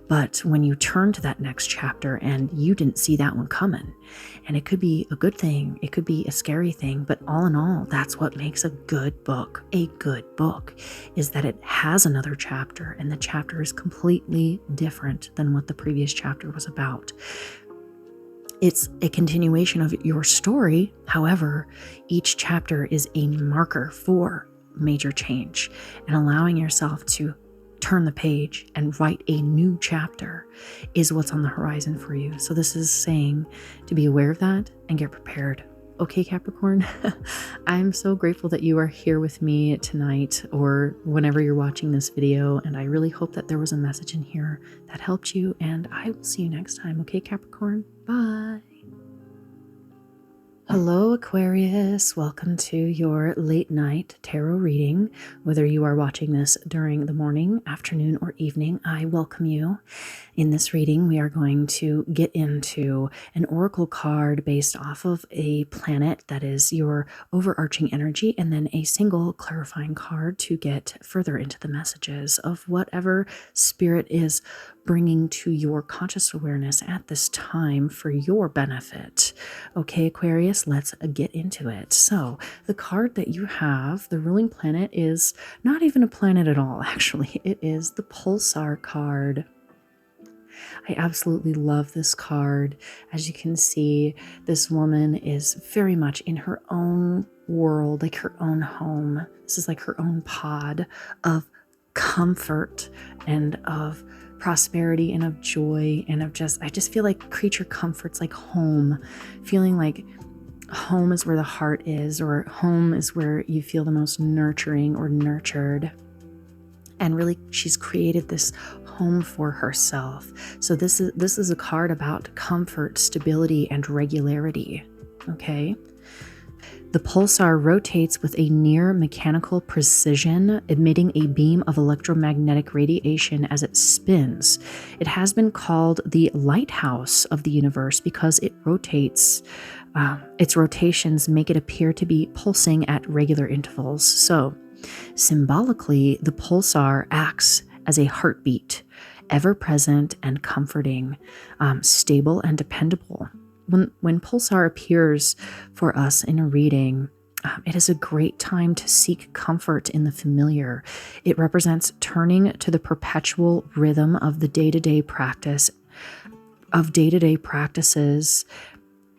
Speaker 1: But when you turn to that next chapter and you didn't see that one coming, and it could be a good thing, it could be a scary thing, but all in all, that's what makes a good book. A good book is that it has another chapter, and the chapter is completely different than what the previous chapter was about. It's a continuation of your story. However, each chapter is a marker for major change, and allowing yourself to turn the page and write a new chapter is what's on the horizon for you. So this is saying to be aware of that and get prepared. Okay, Capricorn, I'm so grateful that you are here with me tonight or whenever you're watching this video, and I really hope that there was a message in here that helped you, and I will see you next time. Okay, Capricorn, bye. Hello, Aquarius. Welcome to your late night tarot reading. Whether you are watching this during the morning, afternoon, or evening, I welcome you. In this reading, we are going to get into an oracle card based off of a planet that is your overarching energy, and then a single clarifying card to get further into the messages of whatever spirit is bringing to your conscious awareness at this time for your benefit. Okay, Aquarius, let's get into it. So the card that you have, the ruling planet, is not even a planet at all, actually. It is the Pulsar card. I absolutely love this card. As you can see, this woman is very much in her own world, like her own home. This is like her own pod of comfort and of prosperity and of joy and of I just feel like creature comforts, like home, feeling like home is where the heart is, or home is where you feel the most nurturing or nurtured. And really, she's created this home for herself. So this is a card about comfort, stability, and regularity. Okay. The pulsar rotates with a near mechanical precision, emitting a beam of electromagnetic radiation as it spins. It has been called the lighthouse of the universe because it rotates. Its rotations make it appear to be pulsing at regular intervals. So, symbolically, the pulsar acts as a heartbeat, ever present and comforting, stable and dependable. When pulsar appears for us in a reading, it is a great time to seek comfort in the familiar. It represents turning to the perpetual rhythm of the day-to-day practices,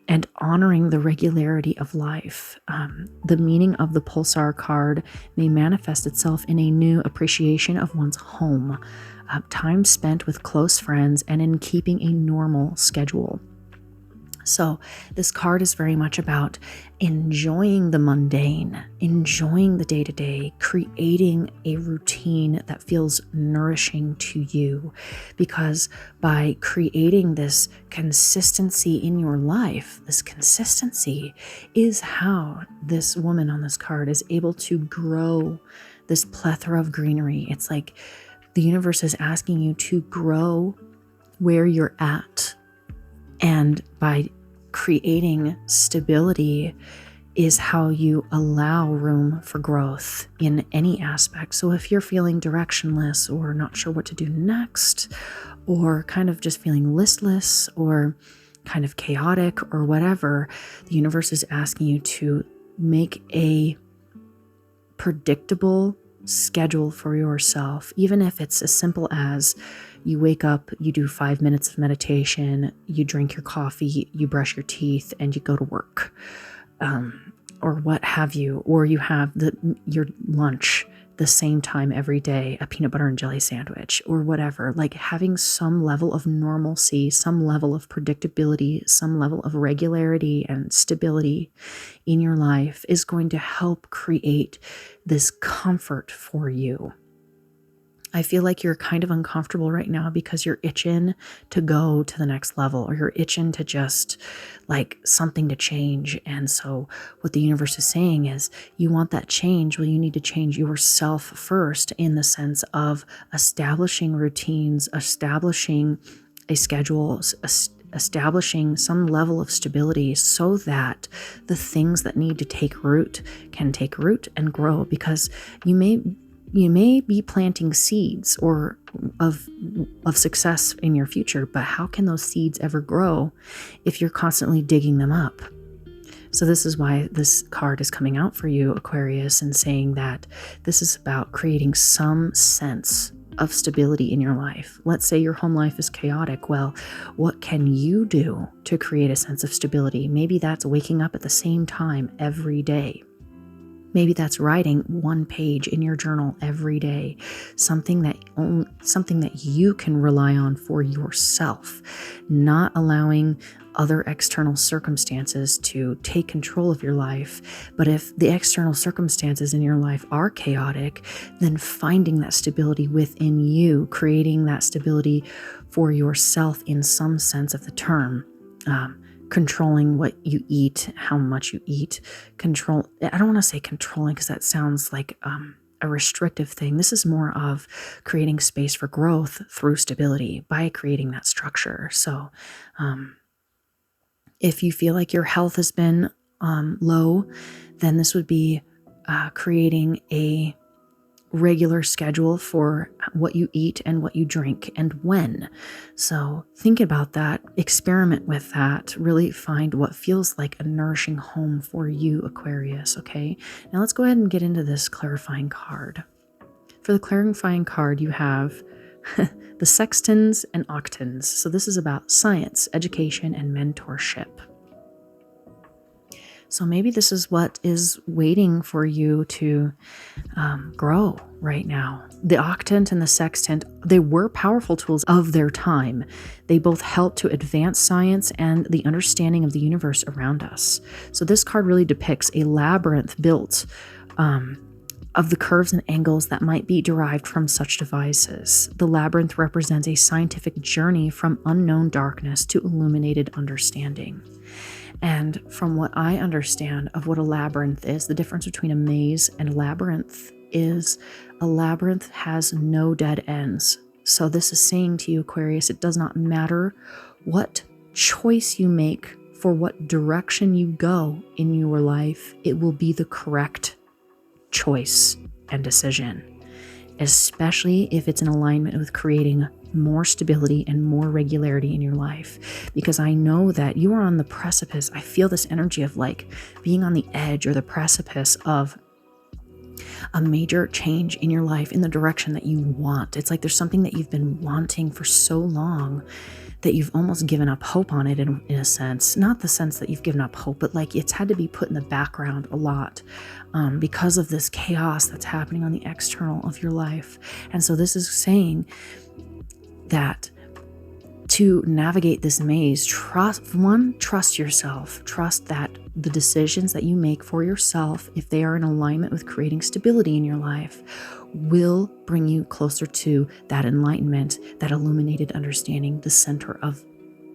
Speaker 1: and honoring the regularity of life. The meaning of the pulsar card may manifest itself in a new appreciation of one's home, time spent with close friends, and in keeping a normal schedule. So this card is very much about enjoying the mundane, enjoying the day-to-day, creating a routine that feels nourishing to you. Because by creating this consistency in your life, this consistency is how this woman on this card is able to grow this plethora of greenery. It's like the universe is asking you to grow where you're at. And by creating stability is how you allow room for growth in any aspect. So if you're feeling directionless or not sure what to do next, or kind of just feeling listless or kind of chaotic or whatever, the universe is asking you to make a predictable schedule for yourself, even if it's as simple as you wake up, you do 5 minutes of meditation, you drink your coffee, you brush your teeth, and you go to work, or what have you, or you have your lunch the same time every day, a peanut butter and jelly sandwich, or whatever. Like having some level of normalcy, some level of predictability, some level of regularity and stability in your life is going to help create this comfort for you. I feel like you're kind of uncomfortable right now because you're itching to go to the next level, or you're itching to just like something to change. And so what the universe is saying is you want that change. Well, you need to change yourself first, in the sense of establishing routines, establishing a schedule, establishing some level of stability so that the things that need to take root can take root and grow. Because you may be planting seeds or of success in your future, but how can those seeds ever grow if you're constantly digging them up? So this is why this card is coming out for you, Aquarius, and saying that this is about creating some sense of stability in your life. Let's say your home life is chaotic. Well, what can you do to create a sense of stability? Maybe that's waking up at the same time every day. Maybe that's writing 1 page in your journal every day, something that you can rely on for yourself, not allowing other external circumstances to take control of your life. But if the external circumstances in your life are chaotic, then finding that stability within you, creating that stability for yourself in some sense of the term. Controlling what you eat, how much you eat, I don't want to say controlling because that sounds like a restrictive thing. This is more of creating space for growth through stability by creating that structure. So if you feel like your health has been low, then this would be creating a regular schedule for what you eat and what you drink and when. So think about that, experiment with that, really find what feels like a nourishing home for you, Aquarius, okay? Now let's go ahead and get into this clarifying card. For the clarifying card, you have the sextants and octants. So this is about science, education, and mentorship. So maybe this is what is waiting for you to grow right now. The octant and the sextant, they were powerful tools of their time. They both help to advance science and the understanding of the universe around us. So this card really depicts a labyrinth built of the curves and angles that might be derived from such devices. The labyrinth represents a scientific journey from unknown darkness to illuminated understanding. And from what I understand of what a labyrinth is, the difference between a maze and a labyrinth is a labyrinth has no dead ends. So this is saying to you, Aquarius, it does not matter what choice you make for what direction you go in your life, it will be the correct choice and decision, especially if it's in alignment with creating more stability and more regularity in your life. Because I know that you are on the precipice. I feel this energy of like being on the edge or the precipice of a major change in your life in the direction that you want. It's like there's something that you've been wanting for so long that you've almost given up hope on it in a sense. Not the sense that you've given up hope, but like it's had to be put in the background a lot because of this chaos that's happening on the external of your life. And so this is saying that to navigate this maze, trust yourself. Trust that the decisions that you make for yourself, if they are in alignment with creating stability in your life, will bring you closer to that enlightenment, that illuminated understanding, the center of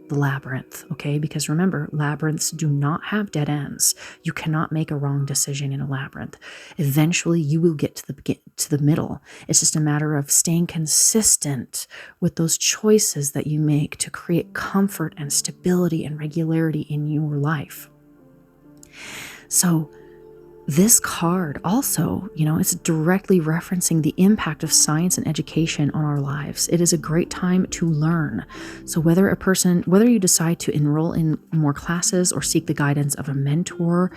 Speaker 1: the labyrinth, okay? Because remember, labyrinths do not have dead ends. You cannot make a wrong decision in a labyrinth. Eventually, you will get to the middle. It's just a matter of staying consistent with those choices that you make to create comfort and stability and regularity in your life. So this card also, it's directly referencing the impact of science and education on our lives. It is a great time to learn. So whether you decide to enroll in more classes or seek the guidance of a mentor,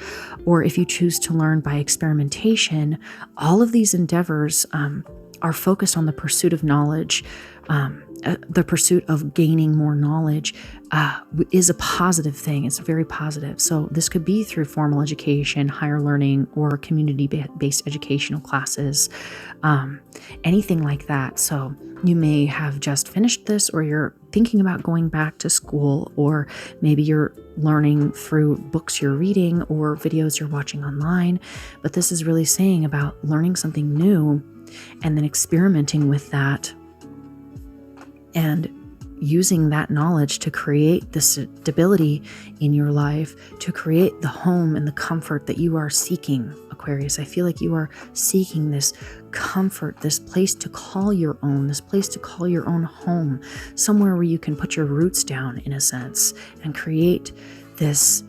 Speaker 1: or if you choose to learn by experimentation, all of these endeavors are focused on the pursuit of knowledge. The pursuit of gaining more knowledge is a positive thing. It's very positive. So this could be through formal education, higher learning, or community-based educational classes, anything like that. So you may have just finished this, or you're thinking about going back to school, or maybe you're learning through books you're reading or videos you're watching online. But this is really saying about learning something new and then experimenting with that and using that knowledge to create the stability in your life, to create the home and the comfort that you are seeking, Aquarius. I feel like you are seeking this comfort, this place to call your own, this place to call your own home, somewhere where you can put your roots down in a sense and create this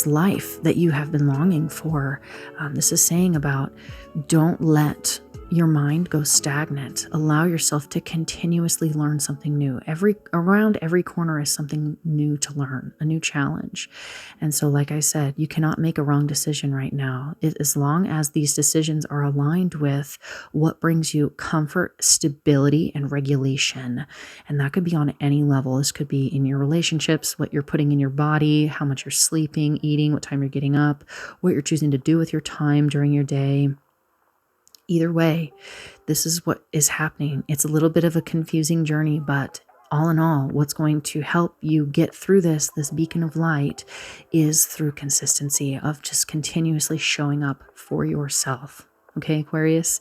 Speaker 1: life that you have been longing for. This is saying about don't let your mind go stagnant. Allow yourself to continuously learn something new. Around every corner is something new to learn, a new challenge. And so, like I said, you cannot make a wrong decision right now. As long as these decisions are aligned with what brings you comfort, stability, and regulation. And that could be on any level. This could be in your relationships, what you're putting in your body, how much you're sleeping, eating, what time you're getting up, what you're choosing to do with your time during your day. Either way, this is what is happening. It's a little bit of a confusing journey, but all in all, what's going to help you get through this beacon of light is through consistency of just continuously showing up for yourself. Okay, Aquarius?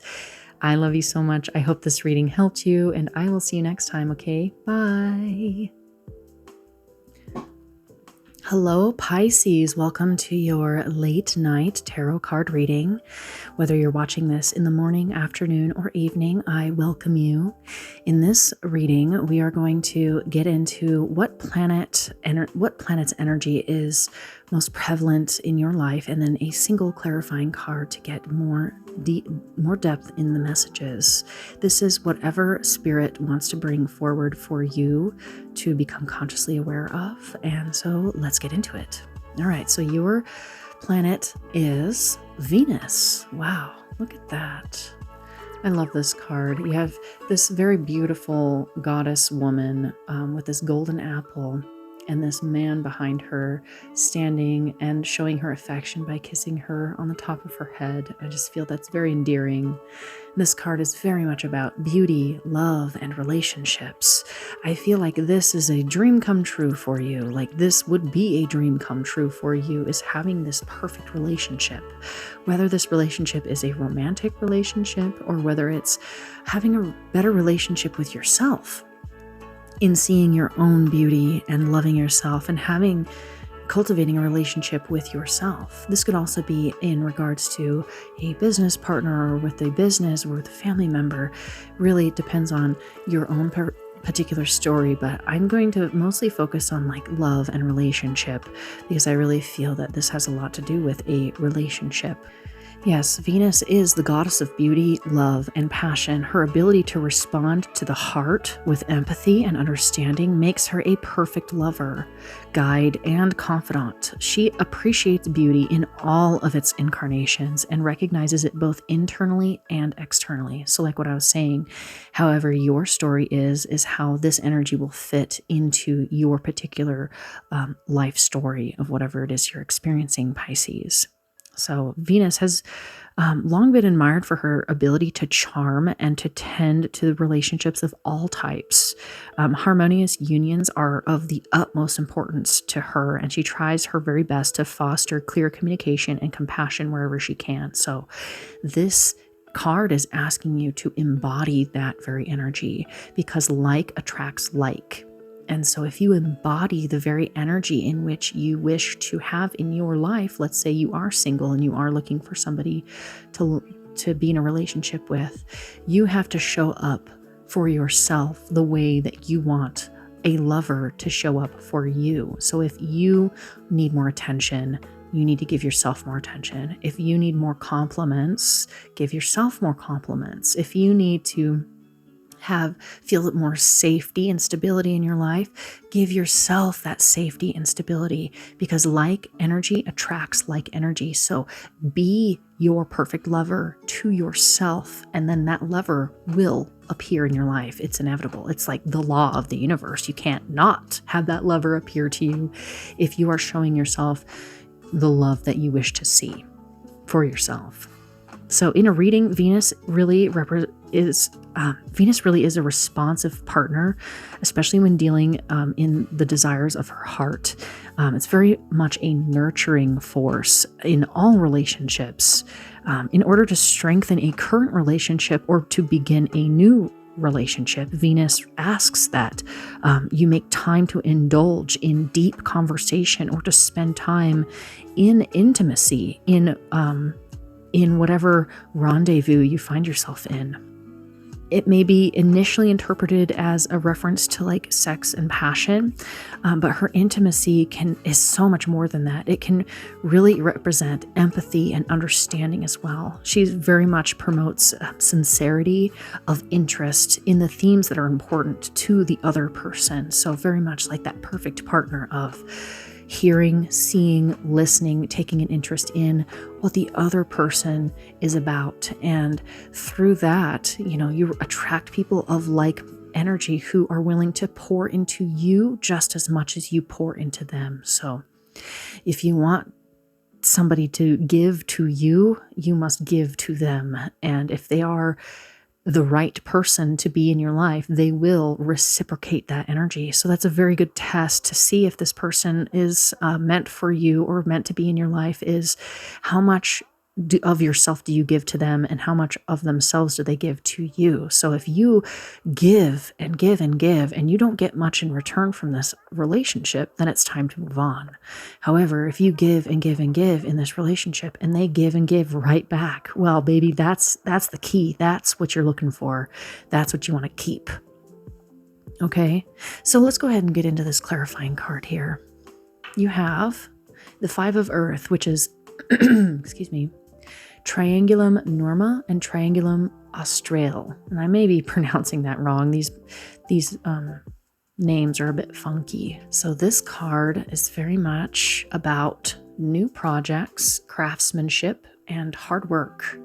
Speaker 1: I love you so much. I hope this reading helped you, and I will see you next time, okay? Bye. Hello, Pisces. Welcome to your late night tarot card reading. Whether you're watching this in the morning, afternoon, or evening, I welcome you. In this reading, we are going to get into what planet's energy is most prevalent in your life, and then a single clarifying card to get more depth in the messages. This is whatever spirit wants to bring forward for you to become consciously aware of. And so let's get into it. All right, so your planet is Venus. Wow, look at that. I love this card. You have this very beautiful goddess woman with this golden apple, and this man behind her standing and showing her affection by kissing her on the top of her head. I just feel that's very endearing. This card is very much about beauty, love, and relationships. I feel like this is a dream come true for you. Like this would be a dream come true for you, is having this perfect relationship. Whether this relationship is a romantic relationship or whether it's having a better relationship with yourself, in seeing your own beauty and loving yourself and having cultivating a relationship with yourself. This could also be in regards to a business partner or with a business or with a family member. Really depends on your own particular story, but I'm going to mostly focus on like love and relationship because I really feel that this has a lot to do with a relationship. Yes, Venus is the goddess of beauty, love, and passion. Her ability to respond to the heart with empathy and understanding makes her a perfect lover, guide, and confidant. She appreciates beauty in all of its incarnations and recognizes it both internally and externally. So like what I was saying, however your story is how this energy will fit into your particular life story of whatever it is you're experiencing, Pisces. So Venus has long been admired for her ability to charm and to tend to relationships of all types. Harmonious unions are of the utmost importance to her, and she tries her very best to foster clear communication and compassion wherever she can. So this card is asking you to embody that very energy because like attracts like. And so if you embody the very energy in which you wish to have in your life, let's say you are single and you are looking for somebody to be in a relationship with, you have to show up for yourself the way that you want a lover to show up for you. So if you need more attention, you need to give yourself more attention. If you need more compliments, give yourself more compliments. If you need to feel more safety and stability in your life, give yourself that safety and stability because like energy attracts like energy. So be your perfect lover to yourself, and then that lover will appear in your life. It's inevitable. It's like the law of the universe. You can't not have that lover appear to you if you are showing yourself the love that you wish to see for yourself. So in a reading, Venus really is a responsive partner, especially when dealing in the desires of her heart. It's very much a nurturing force in all relationships. In order to strengthen a current relationship or to begin a new relationship, Venus asks that you make time to indulge in deep conversation or to spend time in intimacy, in whatever rendezvous you find yourself in. It may be initially interpreted as a reference to like sex and passion, but her intimacy is so much more than that. It can really represent empathy and understanding as well. She very much promotes sincerity of interest in the themes that are important to the other person. So very much like that perfect partner of hearing, seeing, listening, taking an interest in what the other person is about. And through that, you attract people of like energy who are willing to pour into you just as much as you pour into them. So if you want somebody to give to you, you must give to them. And if they are the right person to be in your life, they will reciprocate that energy. So that's a very good test to see if this person is meant for you or meant to be in your life, is how much of yourself do you give to them and how much of themselves do they give to you. So if you give and give and give and you don't get much in return from this relationship, then it's time to move on. However, if you give and give and give in this relationship and they give and give right back, well, baby, that's the key. That's what you're looking for. That's what you want to keep. Okay, so let's go ahead and get into this clarifying card here. You have the Five of Earth, which is excuse me, Triangulum Norma and Triangulum Austral. And I may be pronouncing that wrong. These names are a bit funky. So this card is very much about new projects, craftsmanship, and hard work.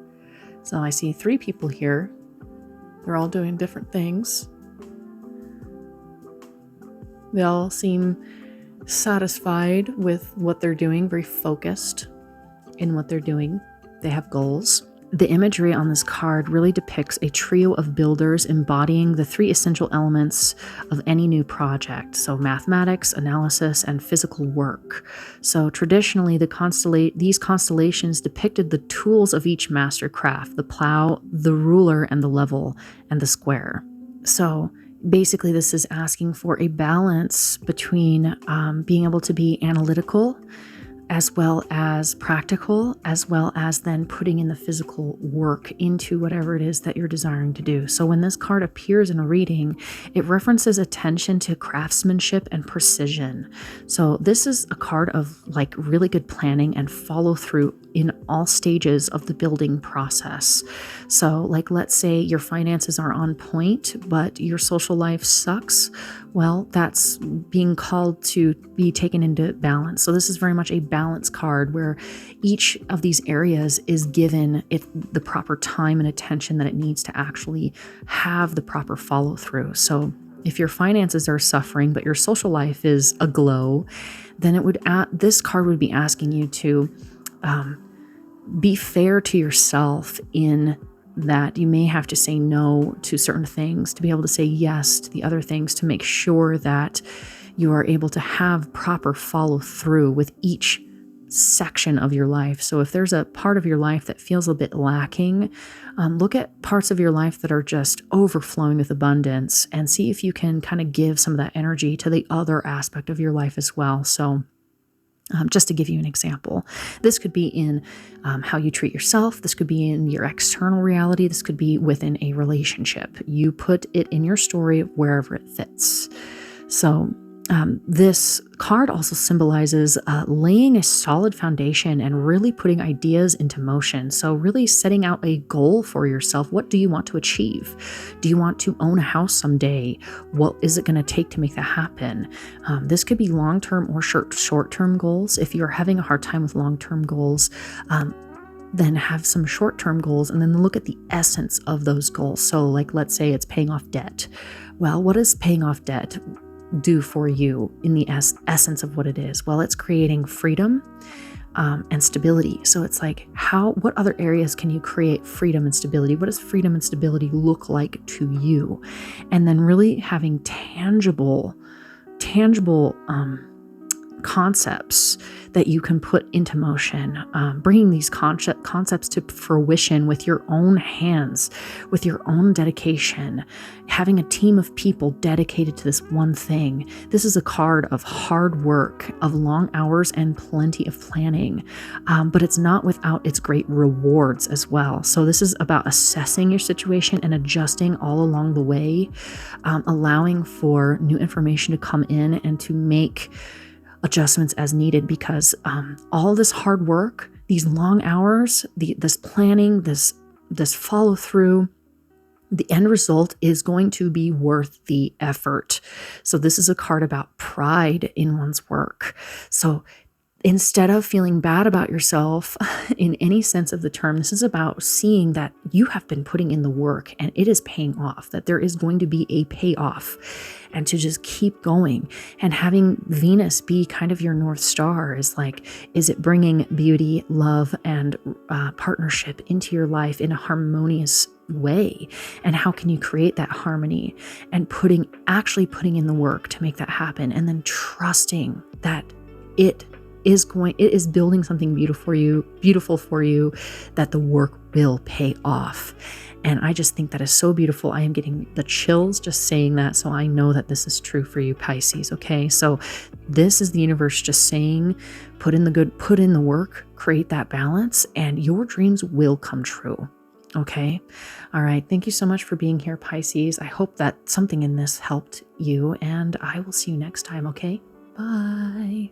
Speaker 1: So I see three people here. They're all doing different things. They all seem satisfied with what they're doing, very focused in what they're doing. They have goals. The imagery on this card really depicts a trio of builders embodying the three essential elements of any new project. So mathematics, analysis, and physical work. So traditionally, these constellations depicted the tools of each master craft: the plow, the ruler, and the level, and the square. So Basically, this is asking for a balance between being able to be analytical as well as practical, as well as then putting in the physical work into whatever it is that you're desiring to do. So when this card appears in a reading, it references attention to craftsmanship and precision. So this is a card of like really good planning and follow through in all stages of the building process. So like, let's say your finances are on point, but your social life sucks. Well, that's being called to be taken into balance. So this is very much a balance card where each of these areas is given it the proper time and attention that it needs to actually have the proper follow through. So if your finances are suffering, but your social life is aglow, then this card would be asking you to be fair to yourself in that you may have to say no to certain things to be able to say yes to the other things, to make sure that you are able to have proper follow through with each section of your life. So if there's a part of your life that feels a bit lacking, look at parts of your life that are just overflowing with abundance and see if you can kind of give some of that energy to the other aspect of your life as well. So just to give you an example, this could be in how you treat yourself. This could be in your external reality. This could be within a relationship. You put it in your story wherever it fits. So this card also symbolizes laying a solid foundation and really putting ideas into motion. So really setting out a goal for yourself. What do you want to achieve? Do you want to own a house someday? What is it going to take to make that happen? This could be long-term or short-term goals. If you're having a hard time with long-term goals, then have some short-term goals and then look at the essence of those goals. So like, let's say it's paying off debt. Well, what is paying off debt do for you in the essence of what it is? Well, it's creating freedom and stability. So it's like, what other areas can you create freedom and stability? What does freedom and stability look like to you? And then really having tangible concepts that you can put into motion, bringing these concepts to fruition with your own hands, with your own dedication, having a team of people dedicated to this one thing. This is a card of hard work, of long hours and plenty of planning, but it's not without its great rewards as well. So this is about assessing your situation and adjusting all along the way, allowing for new information to come in and to make adjustments as needed, because all this hard work, these long hours, this planning, this follow through, the end result is going to be worth the effort. So this is a card about pride in one's work. So instead of feeling bad about yourself in any sense of the term, this is about seeing that you have been putting in the work and it is paying off, that there is going to be a payoff, and to just keep going. And having Venus be kind of your North Star is like, is it bringing beauty, love, and partnership into your life in a harmonious way? And how can you create that harmony and actually putting in the work to make that happen, and then trusting that it is building something beautiful for you, that the work will pay off. And I just think that is so beautiful. I am getting the chills just saying that. So I know that this is true for you, Pisces. Okay. So this is the universe just saying, put in the work, create that balance, and your dreams will come true. Okay. All right. Thank you so much for being here, Pisces. I hope that something in this helped you, and I will see you next time. Okay. Bye.